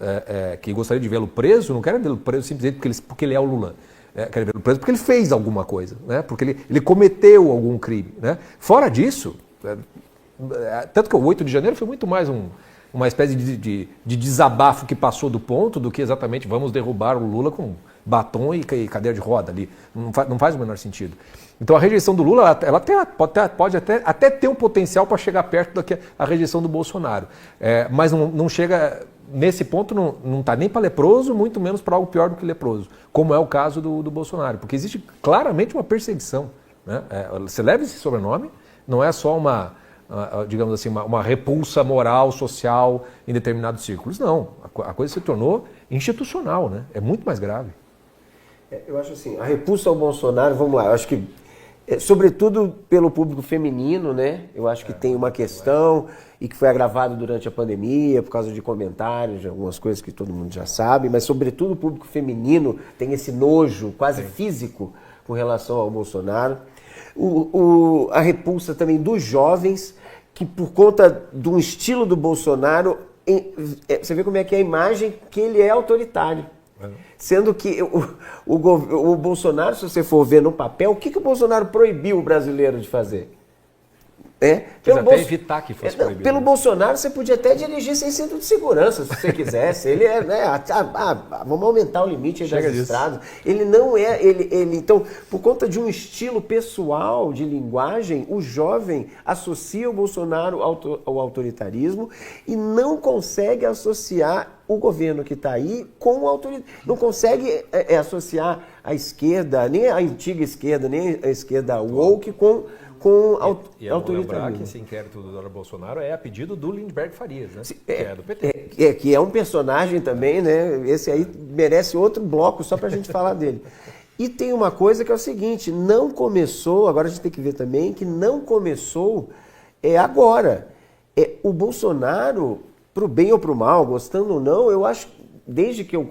que gostariam de vê-lo preso, não querem vê-lo preso simplesmente porque ele é o Lula. Querem vê-lo preso porque ele fez alguma coisa, né? Porque ele cometeu algum crime, né? Fora disso, tanto que o 8 de janeiro foi muito mais uma espécie de desabafo que passou do ponto do que exatamente vamos derrubar o Lula com batom e cadeira de roda ali. Não faz o menor sentido. Então a rejeição do Lula ela pode até ter um potencial para chegar perto da que a rejeição do Bolsonaro. Mas não chega, nesse ponto, não está nem para leproso, muito menos para algo pior do que leproso, como é o caso do Bolsonaro. Porque existe claramente uma perseguição, né? Você leva esse sobrenome, não é só digamos assim, uma repulsa moral, social em determinados círculos. Não, a coisa se tornou institucional, né? É muito mais grave. Eu acho assim, a repulsa ao Bolsonaro, vamos lá, eu acho que, sobretudo pelo público feminino, né? Eu acho que tem uma questão e que foi agravado durante a pandemia por causa de comentários, de algumas coisas que todo mundo já sabe, mas sobretudo o público feminino tem esse nojo quase físico com relação ao Bolsonaro. A repulsa também dos jovens, que por conta do estilo do Bolsonaro, você vê como é que é a imagem que ele é autoritário. Sendo que o Bolsonaro, se você for ver no papel, o que o Bolsonaro proibiu o brasileiro de fazer? Até evitar que fosse proibido. Pelo Bolsonaro, você podia até dirigir sem cinto de segurança, se você quisesse. Ele vamos aumentar o limite das estradas. Ele não é... Então, por conta de um estilo pessoal de linguagem, o jovem associa o Bolsonaro ao autoritarismo e não consegue associar o governo que está aí com o autoritarismo. Não consegue associar a esquerda, nem a antiga esquerda, nem a esquerda woke com autoritarismo. Lembrar que esse inquérito do Dr. Bolsonaro é a pedido do Lindbergh Farias, né? Que é do PT. Que é um personagem também, né? Esse aí merece outro bloco só para a gente falar dele. E tem uma coisa que é o seguinte, não começou, agora a gente tem que ver também, que não começou agora. O Bolsonaro, pro bem ou pro mal, gostando ou não, eu acho, desde que eu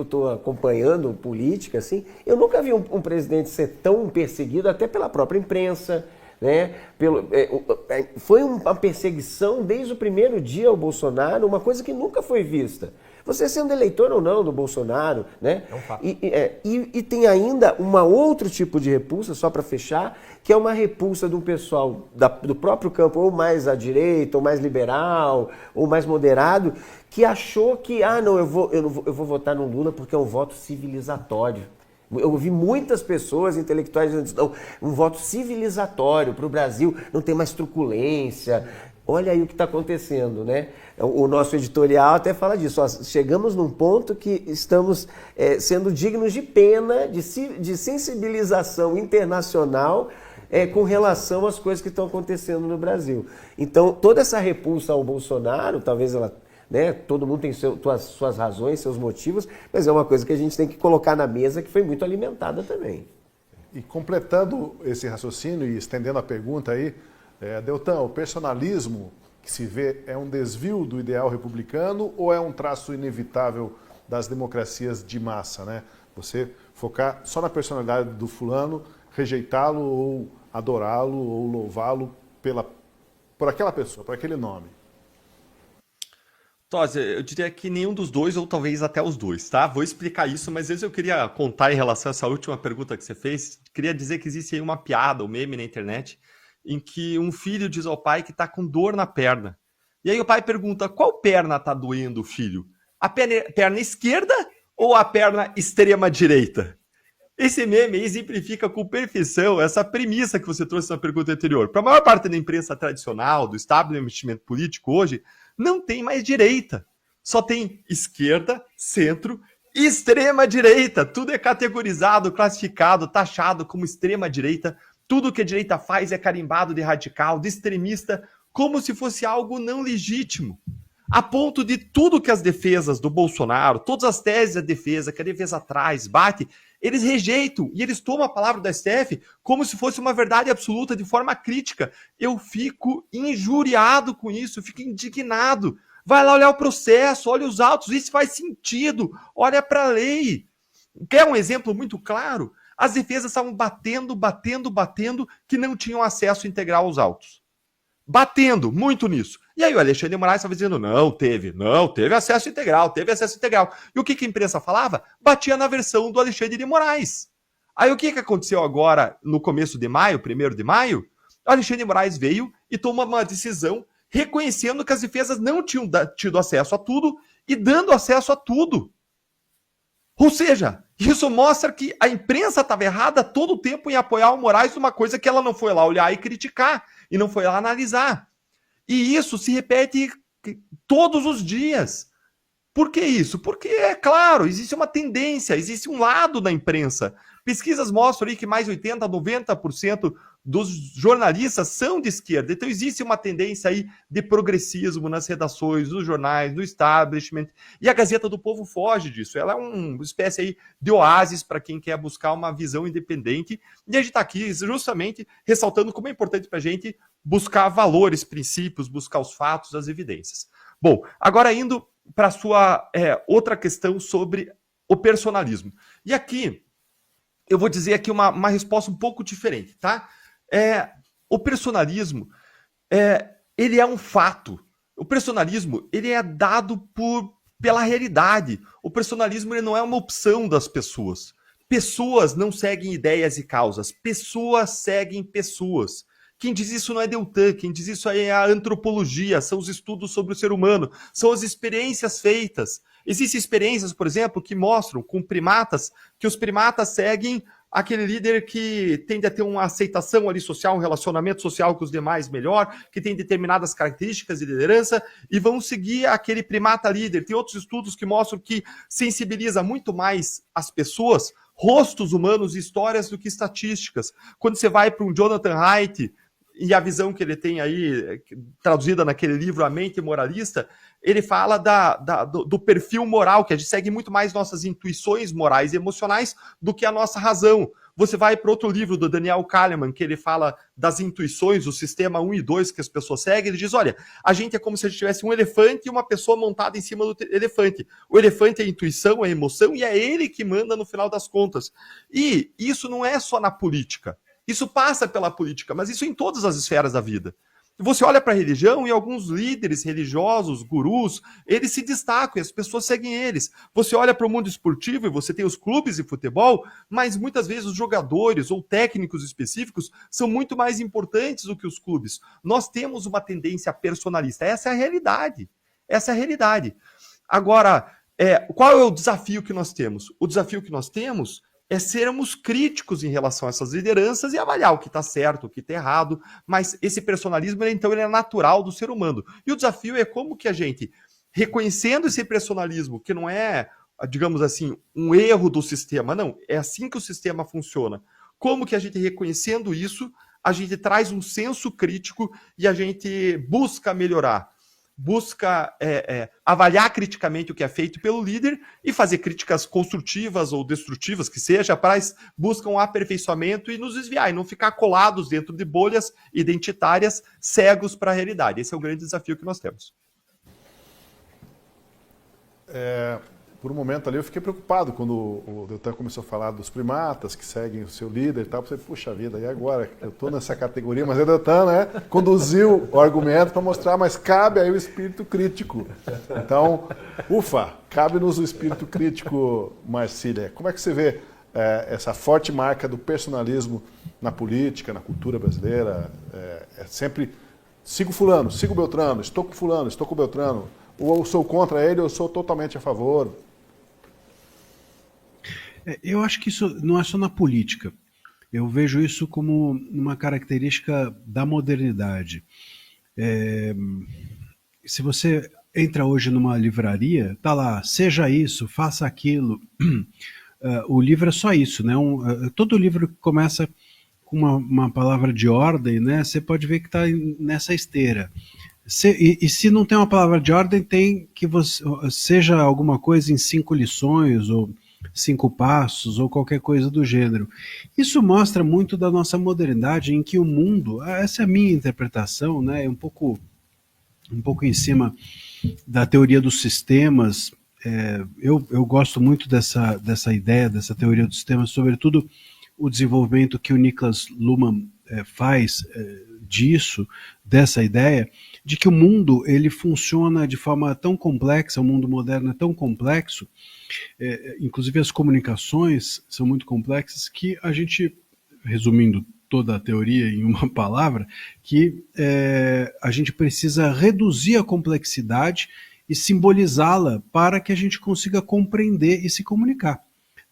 estou acompanhando política, assim, eu nunca vi um presidente ser tão perseguido, até pela própria imprensa, né? Foi uma perseguição desde o primeiro dia ao Bolsonaro, uma coisa que nunca foi vista. Você sendo eleitor ou não do Bolsonaro, né? É um fato. E tem ainda um outro tipo de repulsa, só para fechar, que é uma repulsa de um pessoal do próprio campo, ou mais à direita, ou mais liberal, ou mais moderado, que achou que, eu vou votar no Lula porque é um voto civilizatório. Eu ouvi muitas pessoas intelectuais dizendo, não, um voto civilizatório para o Brasil, não tem mais truculência. Olha aí o que está acontecendo, né? O nosso editorial até fala disso. Chegamos num ponto que estamos sendo dignos de pena, de sensibilização internacional com relação às coisas que estão acontecendo no Brasil. Então, toda essa repulsa ao Bolsonaro, talvez ela... Né? Todo mundo tem suas razões, seus motivos, mas é uma coisa que a gente tem que colocar na mesa que foi muito alimentada também. E completando esse raciocínio e estendendo a pergunta aí, Deltan, o personalismo que se vê é um desvio do ideal republicano ou é um traço inevitável das democracias de massa, né? Você focar só na personalidade do fulano, rejeitá-lo ou adorá-lo ou louvá-lo por aquela pessoa, por aquele nome. Tosi, eu diria que nenhum dos dois, ou talvez até os dois, tá? Vou explicar isso, mas antes eu queria contar em relação a essa última pergunta que você fez. Queria dizer que existe aí uma piada, um meme na internet, em que um filho diz ao pai que tá com dor na perna. E aí o pai pergunta, qual perna tá doendo o filho? A perna esquerda ou a perna extrema-direita? Esse meme exemplifica com perfeição essa premissa que você trouxe na pergunta anterior. Para a maior parte da imprensa tradicional, do estabelecimento político hoje, não tem mais direita. Só tem esquerda, centro e extrema-direita. Tudo é categorizado, classificado, taxado como extrema-direita. Tudo que a direita faz é carimbado de radical, de extremista, como se fosse algo não legítimo. A ponto de tudo que as defesas do Bolsonaro, todas as teses da defesa, que a defesa traz, bate, eles rejeitam e eles tomam a palavra do STF como se fosse uma verdade absoluta, de forma crítica. Eu fico injuriado com isso, eu fico indignado. Vai lá olhar o processo, olha os autos, isso faz sentido, olha para a lei. Quer um exemplo muito claro? As defesas estavam batendo, que não tinham acesso integral aos autos. Batendo muito nisso. E aí o Alexandre de Moraes estava dizendo, não, teve acesso integral, E o que a imprensa falava? Batia na versão do Alexandre de Moraes. Aí o que aconteceu agora, no começo de maio, 1º de maio? O Alexandre de Moraes veio e tomou uma decisão reconhecendo que as defesas não tinham tido acesso a tudo e dando acesso a tudo. Ou seja, isso mostra que a imprensa estava errada todo o tempo em apoiar o Moraes numa coisa que ela não foi lá olhar e criticar, e não foi lá analisar. E isso se repete todos os dias. Por que isso? Porque, é claro, existe uma tendência, existe um lado da imprensa. Pesquisas mostram aí que mais 80%, 90% dos jornalistas são de esquerda. Então existe uma tendência aí de progressismo nas redações, nos jornais, no establishment. E a Gazeta do Povo foge disso. Ela é uma espécie aí de oásis para quem quer buscar uma visão independente. E a gente está aqui justamente ressaltando como é importante para a gente buscar valores, princípios, buscar os fatos, as evidências. Bom, agora indo para a sua outra questão sobre o personalismo. E aqui eu vou dizer aqui uma resposta um pouco diferente, tá? O personalismo, ele é um fato. O personalismo, ele é dado pela realidade. O personalismo, ele não é uma opção das pessoas. Pessoas não seguem ideias e causas. Pessoas seguem pessoas. Quem diz isso não é Deltan, quem diz isso é a antropologia, são os estudos sobre o ser humano, são as experiências feitas. Existem experiências, por exemplo, que mostram com primatas, que os primatas seguem aquele líder que tende a ter uma aceitação ali social, um relacionamento social com os demais melhor, que tem determinadas características de liderança, e vão seguir aquele primata líder. Tem outros estudos que mostram que sensibiliza muito mais as pessoas, rostos humanos e histórias, do que estatísticas. Quando você vai para um Jonathan Haidt, e a visão que ele tem aí, traduzida naquele livro A Mente Moralista, ele fala do perfil moral, que a gente segue muito mais nossas intuições morais e emocionais do que a nossa razão. Você vai para outro livro do Daniel Kahneman, que ele fala das intuições, o sistema 1 e 2 que as pessoas seguem. Ele diz, olha, a gente é como se a gente tivesse um elefante e uma pessoa montada em cima do elefante. O elefante é a intuição, é a emoção, e é ele que manda no final das contas. E isso não é só na política. Isso passa pela política, mas isso em todas as esferas da vida. Você olha para a religião e alguns líderes religiosos, gurus, eles se destacam e as pessoas seguem eles. Você olha para o mundo esportivo e você tem os clubes de futebol, mas muitas vezes os jogadores ou técnicos específicos são muito mais importantes do que os clubes. Nós temos uma tendência personalista. Essa é a realidade. Essa é a realidade. Agora, qual é o desafio que nós temos? O desafio que nós temos é sermos críticos em relação a essas lideranças e avaliar o que está certo, o que está errado, mas esse personalismo, então, ele é natural do ser humano. E o desafio é como que a gente, reconhecendo esse personalismo, que não é, digamos assim, um erro do sistema, não, é assim que o sistema funciona, como que a gente, reconhecendo isso, a gente traz um senso crítico e a gente busca melhorar, busca avaliar criticamente o que é feito pelo líder e fazer críticas construtivas ou destrutivas, que seja, buscam um aperfeiçoamento e nos desviar, e não ficar colados dentro de bolhas identitárias, cegos para a realidade. Esse é o grande desafio que nós temos. Por um momento ali eu fiquei preocupado quando o Deltan começou a falar dos primatas que seguem o seu líder e tal. Eu pensei, puxa vida, e agora? Eu estou nessa categoria, mas o Deltan, né, conduziu o argumento para mostrar, mas cabe aí o espírito crítico. Então, cabe-nos o espírito crítico, Marcília. Como é que você vê essa forte marca do personalismo na política, na cultura brasileira? É sempre, sigo fulano, sigo Beltrano, estou com fulano, estou com Beltrano. ou eu sou contra ele, ou eu sou totalmente a favor? Eu acho que isso não é só na política. Eu vejo isso como uma característica da modernidade. Se você entra hoje numa livraria, tá lá, seja isso, faça aquilo. O livro é só isso, né? Todo livro que começa com uma palavra de ordem, né? Você pode ver que está nessa esteira. E se não tem uma palavra de ordem, tem que seja alguma coisa em 5 lições, ou 5 passos, ou qualquer coisa do gênero. Isso mostra muito da nossa modernidade, em que o mundo, essa é a minha interpretação, né? É um pouco em cima da teoria dos sistemas. Eu gosto muito dessa ideia, dessa teoria dos sistemas, sobretudo o desenvolvimento que o Niklas Luhmann faz disso, dessa ideia, de que o mundo ele funciona de forma tão complexa, o mundo moderno é tão complexo, inclusive as comunicações são muito complexas, que a gente, resumindo toda a teoria em uma palavra, que a gente precisa reduzir a complexidade e simbolizá-la para que a gente consiga compreender e se comunicar.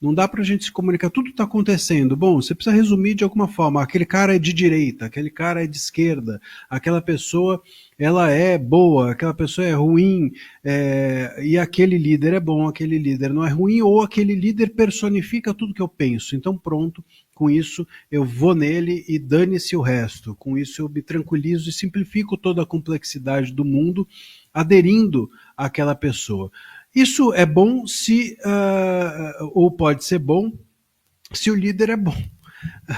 Não dá para a gente se comunicar, tudo está acontecendo. Bom, você precisa resumir de alguma forma. Aquele cara é de direita, aquele cara é de esquerda, aquela pessoa ela é boa, aquela pessoa é ruim, e aquele líder é bom, aquele líder não é ruim, ou aquele líder personifica tudo que eu penso. Então pronto, com isso eu vou nele e dane-se o resto. Com isso eu me tranquilizo e simplifico toda a complexidade do mundo, aderindo àquela pessoa. Isso é bom se, ou pode ser bom, se o líder é bom.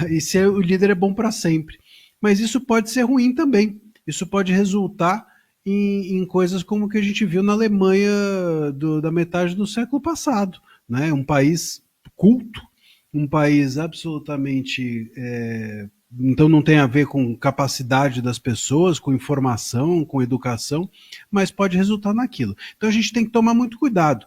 E se o líder é bom para sempre. Mas isso pode ser ruim também. Isso pode resultar em coisas como o que a gente viu na Alemanha da metade do século passado, né? Um país culto, um país absolutamente... então não tem a ver com capacidade das pessoas, com informação, com educação, mas pode resultar naquilo. Então a gente tem que tomar muito cuidado.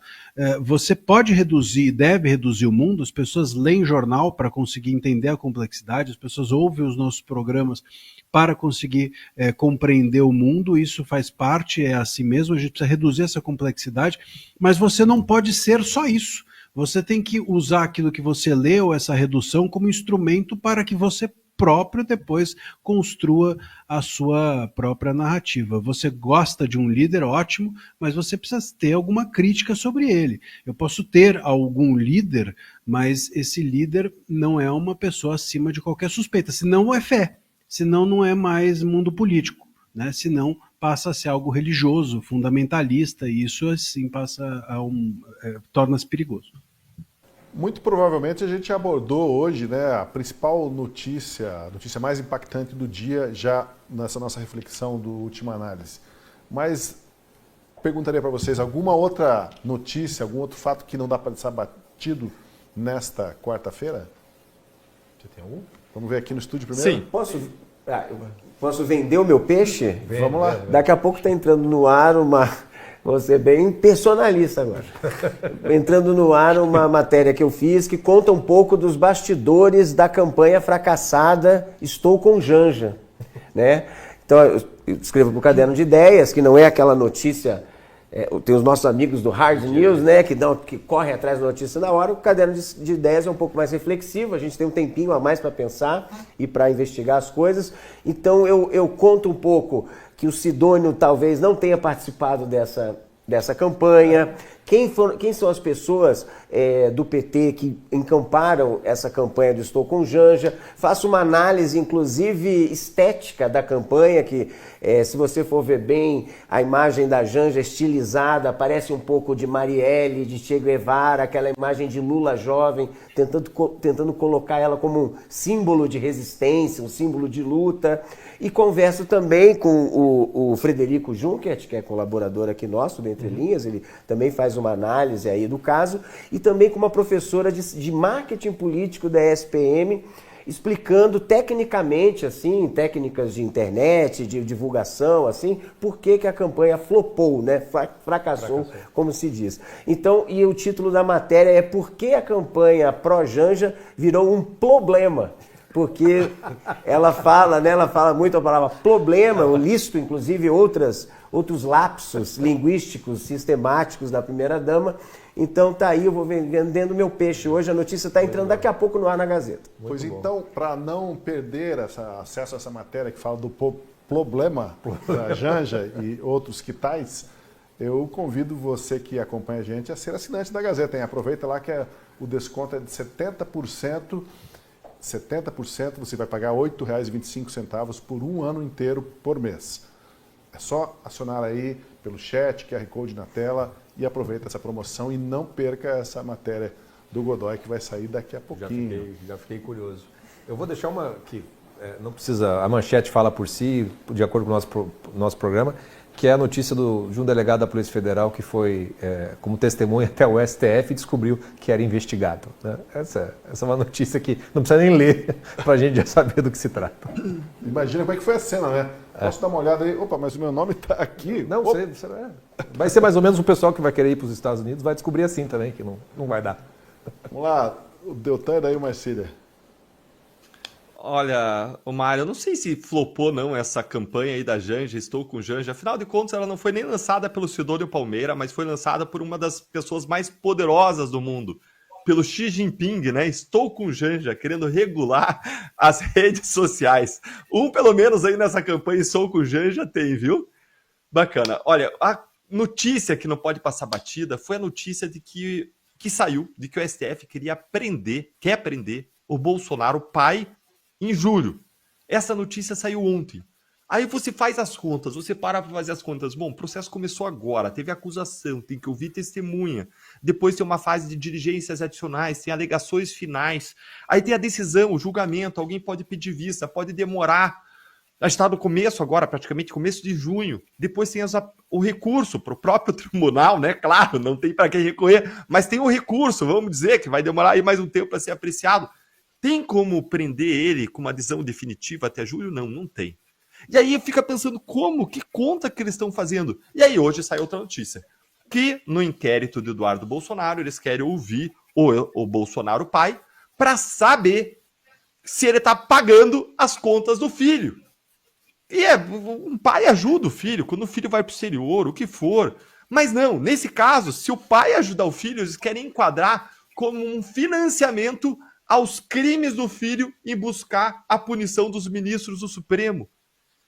Você pode reduzir, deve reduzir o mundo, as pessoas leem jornal para conseguir entender a complexidade, as pessoas ouvem os nossos programas para conseguir compreender o mundo, isso faz parte, é assim mesmo, a gente precisa reduzir essa complexidade, mas você não pode ser só isso. Você tem que usar aquilo que você leu, essa redução, como instrumento para que você próprio depois construa a sua própria narrativa. Você gosta de um líder, ótimo, mas você precisa ter alguma crítica sobre ele. Eu posso ter algum líder, mas esse líder não é uma pessoa acima de qualquer suspeita, senão é fé, senão não é mais mundo político, né? Senão passa a ser algo religioso, fundamentalista, e isso assim torna-se perigoso. Muito provavelmente a gente abordou hoje, né, a principal notícia, a notícia mais impactante do dia, já nessa nossa reflexão do Última Análise. Mas perguntaria para vocês, alguma outra notícia, algum outro fato que não dá para ser batido nesta quarta-feira? Você tem algum? Vamos ver aqui no estúdio primeiro? Sim. Posso vender o meu peixe? Vamos lá. Daqui a pouco está entrando no ar uma... Vou ser bem personalista agora. Entrando no ar uma matéria que eu fiz que conta um pouco dos bastidores da campanha fracassada Estou com Janja, né? Então eu escrevo para o Caderno de Ideias, que não é aquela notícia... tem os nossos amigos do Hard News, né, que correm atrás da notícia na hora. O Caderno de Ideias é um pouco mais reflexivo, a gente tem um tempinho a mais para pensar e para investigar as coisas. Então eu conto um pouco que o Sidônio talvez não tenha participado dessa campanha. Quem são as pessoas do PT que encamparam essa campanha do Estou com Janja? Faço uma análise, inclusive, estética da campanha, que se você for ver bem, a imagem da Janja estilizada, parece um pouco de Marielle, de Che Guevara, aquela imagem de Lula jovem, tentando colocar ela como um símbolo de resistência, um símbolo de luta. E converso também com o Frederico Junkert, que é colaborador aqui nosso, do Entre Linhas, ele também faz uma análise aí do caso, e também com uma professora de marketing político da ESPM, explicando tecnicamente, assim, técnicas de internet, de divulgação, assim, por que a campanha flopou, né? Fracassou, como se diz. Então, e o título da matéria é Por que a campanha pró-Janja virou um problema? Porque ela fala muito a palavra problema, eu listo inclusive outras outros lapsos linguísticos, sistemáticos da primeira-dama. Então tá aí, eu vou vendendo meu peixe hoje, a notícia está entrando daqui a pouco no ar na Gazeta. Pois então, para não perder acesso a essa matéria que fala do problema da Janja e outros que tais, eu convido você que acompanha a gente a ser assinante da Gazeta, hein? Aproveita lá que o desconto é de 70%. 70% você vai pagar R$ 8,25 por um ano inteiro por mês. É só acionar aí pelo chat, QR Code na tela e aproveita essa promoção e não perca essa matéria do Godoy que vai sair daqui a pouquinho. Já fiquei curioso. Eu vou deixar uma que não precisa, a manchete fala por si, de acordo com o nosso programa, que é a notícia de um delegado da Polícia Federal que foi como testemunha até o STF e descobriu que era investigado. Né? Essa é uma notícia que não precisa nem ler para a gente já saber do que se trata. Imagina como é que foi a cena, né? Posso dar uma olhada aí? Opa, mas o meu nome está aqui. Não, vai ser mais ou menos o pessoal que vai querer ir para os Estados Unidos, vai descobrir assim também, que não vai dar. Vamos lá, o Deltan e daí o Marcília. Olha, Mário, eu não sei se flopou não essa campanha aí da Janja, Estou com Janja. Afinal de contas, ela não foi nem lançada pelo Sidônio Palmeira, mas foi lançada por uma das pessoas mais poderosas do mundo, pelo Xi Jinping, né? Estou com Janja, querendo regular as redes sociais. Pelo menos aí nessa campanha Estou com Janja tem, viu? Bacana. Olha, a notícia que não pode passar batida foi a notícia de que saiu, de que o STF quer prender o Bolsonaro, pai, em julho. Essa notícia saiu ontem. Aí você faz as contas, você para para fazer as contas. Bom, o processo começou agora, teve acusação, tem que ouvir testemunha, depois tem uma fase de diligências adicionais, tem alegações finais, aí tem a decisão, o julgamento, alguém pode pedir vista, pode demorar. Está no começo agora, praticamente começo de junho. Depois tem o recurso para o próprio tribunal, né? Claro, não tem para quem recorrer, mas tem o recurso, vamos dizer, que vai demorar aí mais um tempo para ser apreciado. Tem como prender ele com uma decisão definitiva até julho? Não, não tem. E aí fica pensando que conta que eles estão fazendo? E aí hoje sai outra notícia, que no inquérito de Eduardo Bolsonaro, eles querem ouvir o Bolsonaro pai para saber se ele está pagando as contas do filho. E um pai ajuda o filho, quando o filho vai para o exterior, o que for. Mas não, nesse caso, se o pai ajudar o filho, eles querem enquadrar como um financiamento aos crimes do filho e buscar a punição dos ministros do Supremo.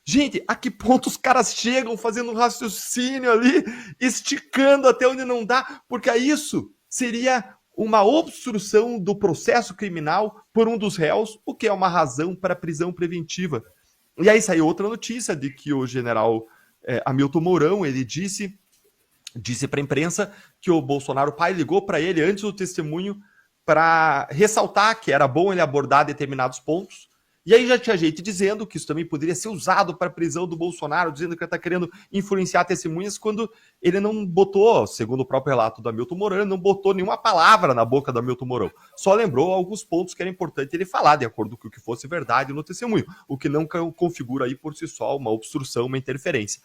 Gente, a que ponto os caras chegam fazendo um raciocínio ali, esticando até onde não dá, porque isso seria uma obstrução do processo criminal por um dos réus, o que é uma razão para prisão preventiva. E aí saiu outra notícia de que o general Hamilton Mourão, ele disse para a imprensa que o Bolsonaro pai ligou para ele antes do testemunho para ressaltar que era bom ele abordar determinados pontos. E aí já tinha gente dizendo que isso também poderia ser usado para a prisão do Bolsonaro, dizendo que ele está querendo influenciar testemunhas, quando ele não botou, segundo o próprio relato do Hamilton Mourão, ele não botou nenhuma palavra na boca do Hamilton Mourão. Só lembrou alguns pontos que era importante ele falar, de acordo com o que fosse verdade no testemunho, o que não configura aí por si só uma obstrução, uma interferência.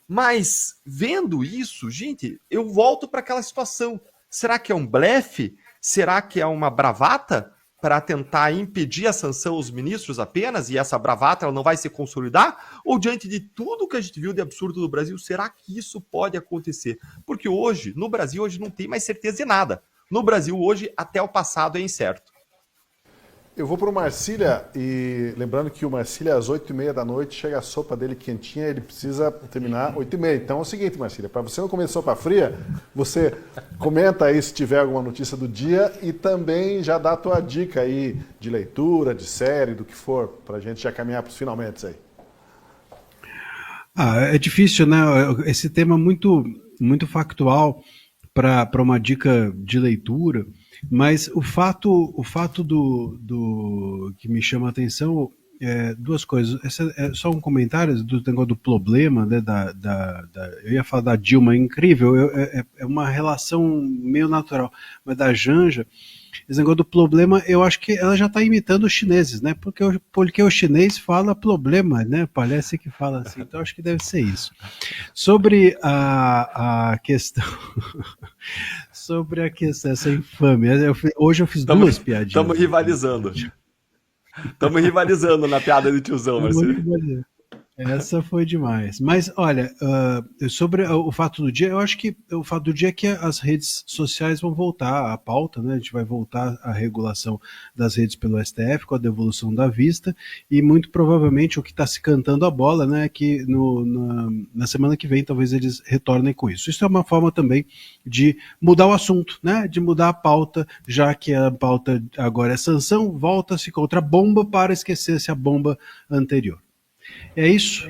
Mas, vendo isso, gente, eu volto para aquela situação. Será que é um blefe? Será que é uma bravata para tentar impedir a sanção aos ministros apenas, e essa bravata ela não vai se consolidar? Ou diante de tudo que a gente viu de absurdo no Brasil, será que isso pode acontecer? Porque hoje, no Brasil, hoje não tem mais certeza de nada. No Brasil, hoje, até o passado é incerto. Eu vou para o Marcília, e lembrando que o Marcília, às 8h30 da noite, chega a sopa dele quentinha, ele precisa terminar 8h30. Então é o seguinte, Marcília, para você não comer sopa fria, você comenta aí se tiver alguma notícia do dia e também já dá a tua dica aí de leitura, de série, do que for, para a gente já caminhar para os finalmente aí. É difícil, né? Esse tema muito, muito factual para uma dica de leitura. Mas o fato do que me chama a atenção é duas coisas. Essa é só um comentário do negócio do problema, né, eu ia falar da Dilma, é incrível, é uma relação meio natural, mas da Janja, esse negócio do problema, eu acho que ela já está imitando os chineses, né? Porque o chinês fala problema, né? Parece que fala assim, então acho que deve ser isso. Sobre a questão... Sobre a questão, essa infâmia. Hoje eu fiz duas piadinhas. Estamos rivalizando. Estamos rivalizando na piada de tiozão, Marcelo. Essa foi demais. Mas, olha, sobre o fato do dia, eu acho que o fato do dia é que as redes sociais vão voltar à pauta, né? A gente vai voltar à regulação das redes pelo STF, com a devolução da vista, e muito provavelmente o que está se cantando a bola, né, é que na semana que vem talvez eles retornem com isso. Isso é uma forma também de mudar o assunto, né? De mudar a pauta, já que a pauta agora é sanção, volta-se contra a bomba para esquecer-se a bomba anterior. É isso.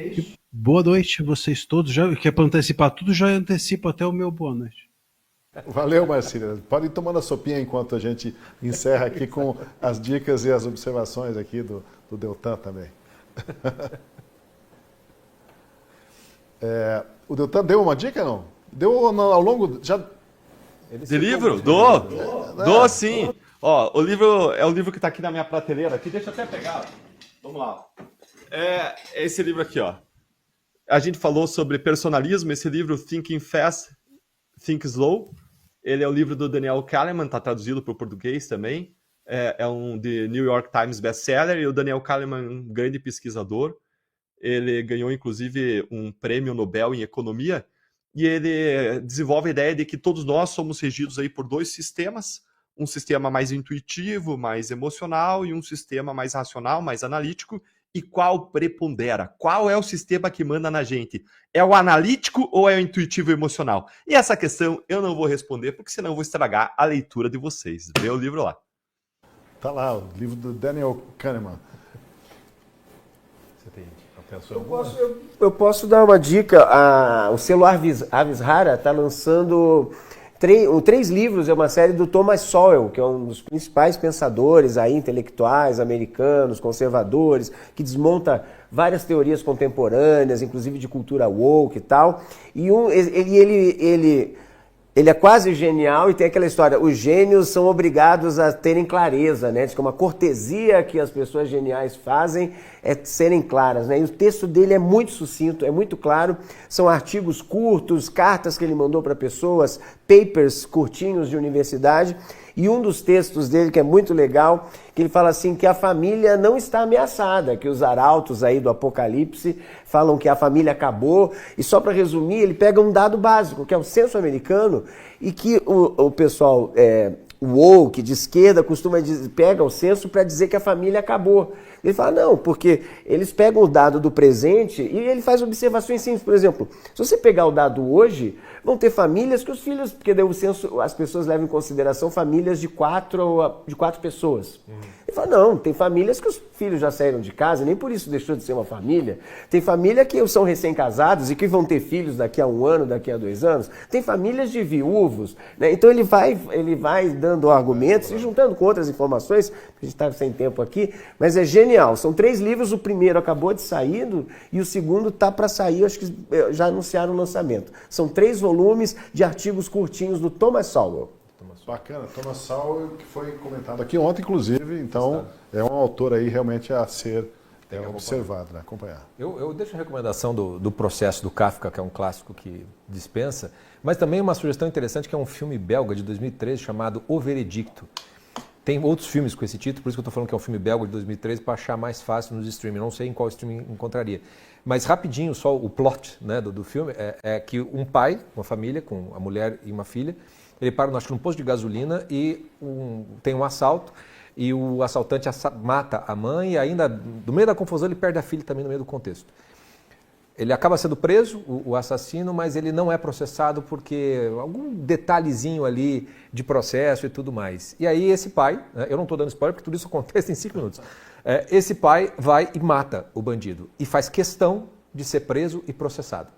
Boa noite a vocês todos. Já que é para antecipar tudo, já antecipo até o meu boa noite. Valeu, Marcília. Pode ir tomando a sopinha enquanto a gente encerra aqui com as dicas e as observações aqui do Deltan também. O Deltan deu uma dica, não? Deu ao longo... De livro? Dou sim. Ó, o livro é o livro que está aqui na minha prateleira. Aqui, deixa eu até pegar. Vamos lá. É esse livro aqui, ó. A gente falou sobre personalismo, esse livro Thinking Fast, Think Slow. Ele é o livro do Daniel Kahneman, está traduzido para o português também. É um de New York Times best-seller, e o Daniel Kahneman, um grande pesquisador. Ele ganhou, inclusive, um prêmio Nobel em economia, e ele desenvolve a ideia de que todos nós somos regidos aí por dois sistemas, um sistema mais intuitivo, mais emocional, e um sistema mais racional, mais analítico. E qual prepondera? Qual é o sistema que manda na gente? É o analítico ou é o intuitivo emocional? E essa questão eu não vou responder, porque senão eu vou estragar a leitura de vocês. Vê o livro lá. Tá lá, o livro do Daniel Kahneman. Você tem Eu posso dar uma dica. O selo Avishara está lançando 3 livros, é uma série do Thomas Sowell, que é um dos principais pensadores aí, intelectuais americanos, conservadores, que desmonta várias teorias contemporâneas, inclusive de cultura woke e tal. E ele é quase genial, e tem aquela história, os gênios são obrigados a terem clareza, né? Diz que uma cortesia que as pessoas geniais fazem é serem claras, né? E o texto dele é muito sucinto, é muito claro, são artigos curtos, cartas que ele mandou para pessoas, papers curtinhos de universidade, e um dos textos dele que é muito legal, que ele fala assim, que a família não está ameaçada, que os arautos aí do Apocalipse falam que a família acabou, e só para resumir, ele pega um dado básico, que é o censo americano, e que o pessoal woke, de esquerda, pega o censo para dizer que a família acabou. Ele fala, não, porque eles pegam o dado do presente e ele faz observações simples. Por exemplo, se você pegar o dado hoje, vão ter famílias que os filhos, porque daí o censo, as pessoas levam em consideração famílias de 4 pessoas. Ele fala, não, tem famílias que os filhos já saíram de casa, nem por isso deixou de ser uma família. Tem família que são recém-casados e que vão ter filhos daqui a 1 ano, daqui a 2 anos. Tem famílias de viúvos, né? Então ele vai dando argumentos e juntando com outras informações, a gente está sem tempo aqui, mas é genial. São 3 livros, o primeiro acabou de sair e o segundo está para sair, acho que já anunciaram o lançamento. São 3 volumes de artigos curtinhos do Thomas Sowell. Bacana, Thomas Sowell, que foi comentado aqui ontem, inclusive, então é um autor aí realmente a ser observado, né? Acompanhar. Eu deixo a recomendação do Processo do Kafka, que é um clássico que dispensa, mas também uma sugestão interessante que é um filme belga de 2013 chamado O Veredicto. Tem outros filmes com esse título, por isso que eu estou falando que é um filme belga de 2013 para achar mais fácil nos streaming. Não sei em qual streaming encontraria. Mas rapidinho, só o plot, né, do filme é que um pai, uma família com a mulher e uma filha, ele para, acho que num posto de gasolina e tem um assalto e o assaltante mata a mãe e ainda, no meio da confusão, ele perde a filha também no meio do contexto. Ele acaba sendo preso, o assassino, mas ele não é processado porque algum detalhezinho ali de processo e tudo mais. E aí esse pai, né, eu não estou dando spoiler porque tudo isso acontece em 5 minutos, esse pai vai e mata o bandido e faz questão de ser preso e processado.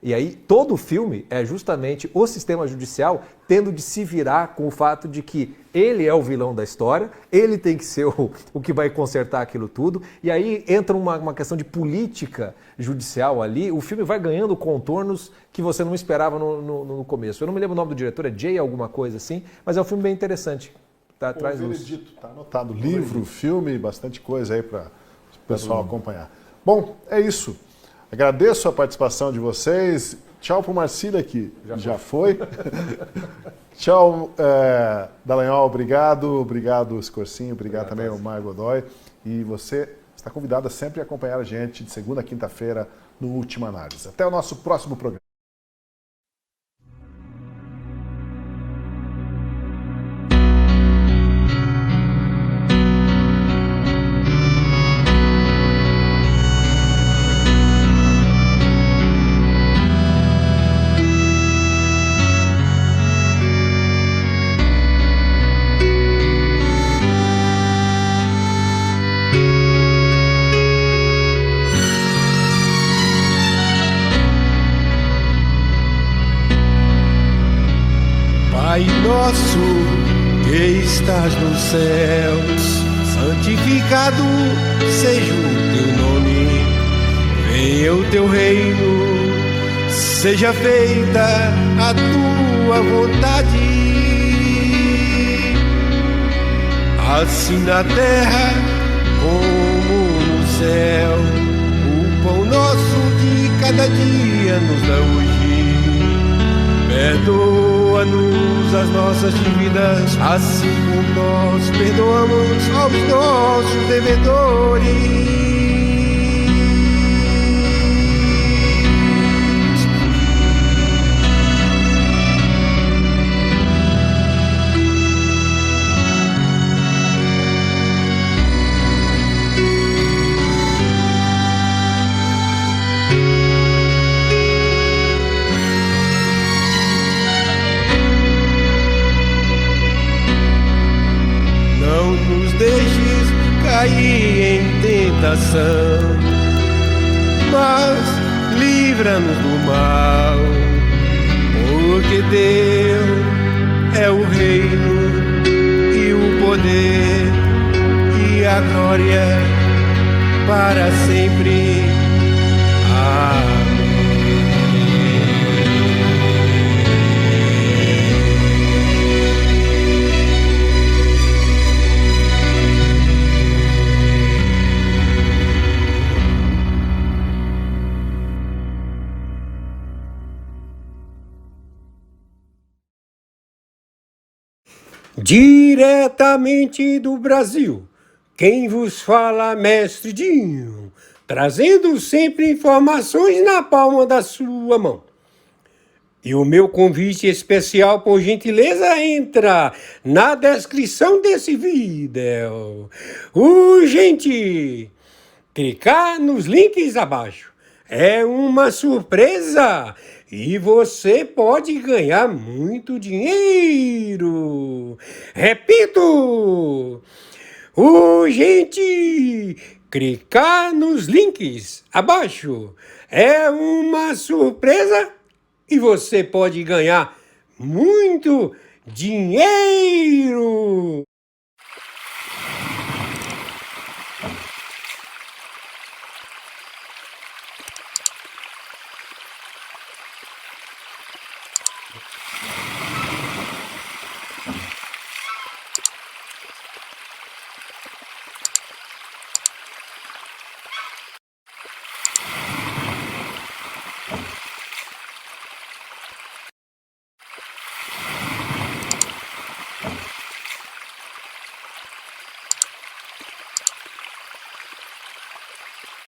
E aí todo o filme é justamente o sistema judicial tendo de se virar com o fato de que ele é o vilão da história, ele tem que ser o que vai consertar aquilo tudo, e aí entra uma questão de política judicial ali, o filme vai ganhando contornos que você não esperava no começo. Eu não me lembro o nome do diretor, é Jay alguma coisa assim, mas é um filme bem interessante. Tá, traz luz. Está anotado, livro, filme, bastante coisa aí para o pessoal acompanhar. Bom, é isso. Agradeço a participação de vocês. Tchau para o Marcília, que já foi. Tchau, Dallagnol, obrigado. Obrigado, Scorsinho. Obrigado também ao Mário Godoy. E você está convidado a sempre acompanhar a gente de segunda a quinta-feira no Última Análise. Até o nosso próximo programa. Pai nosso que estás nos céus, santificado seja o teu nome. Venha o teu reino, seja feita a tua vontade, assim na terra como no céu. O pão nosso de cada dia nos dá hoje. Perdoa-nos as nossas dívidas, assim como nós perdoamos aos nossos devedores. Deixes cair em tentação, mas livra-nos do mal, porque teu é o reino e o poder e a glória para sempre. Amém. Diretamente do Brasil, quem vos fala, Mestre Dinho, trazendo sempre informações na palma da sua mão. E o meu convite especial, por gentileza, entra na descrição desse vídeo. Urgente! Clicar nos links abaixo. É uma surpresa! E você pode ganhar muito dinheiro. Repito! Urgente! Clicar nos links abaixo. É uma surpresa e você pode ganhar muito dinheiro.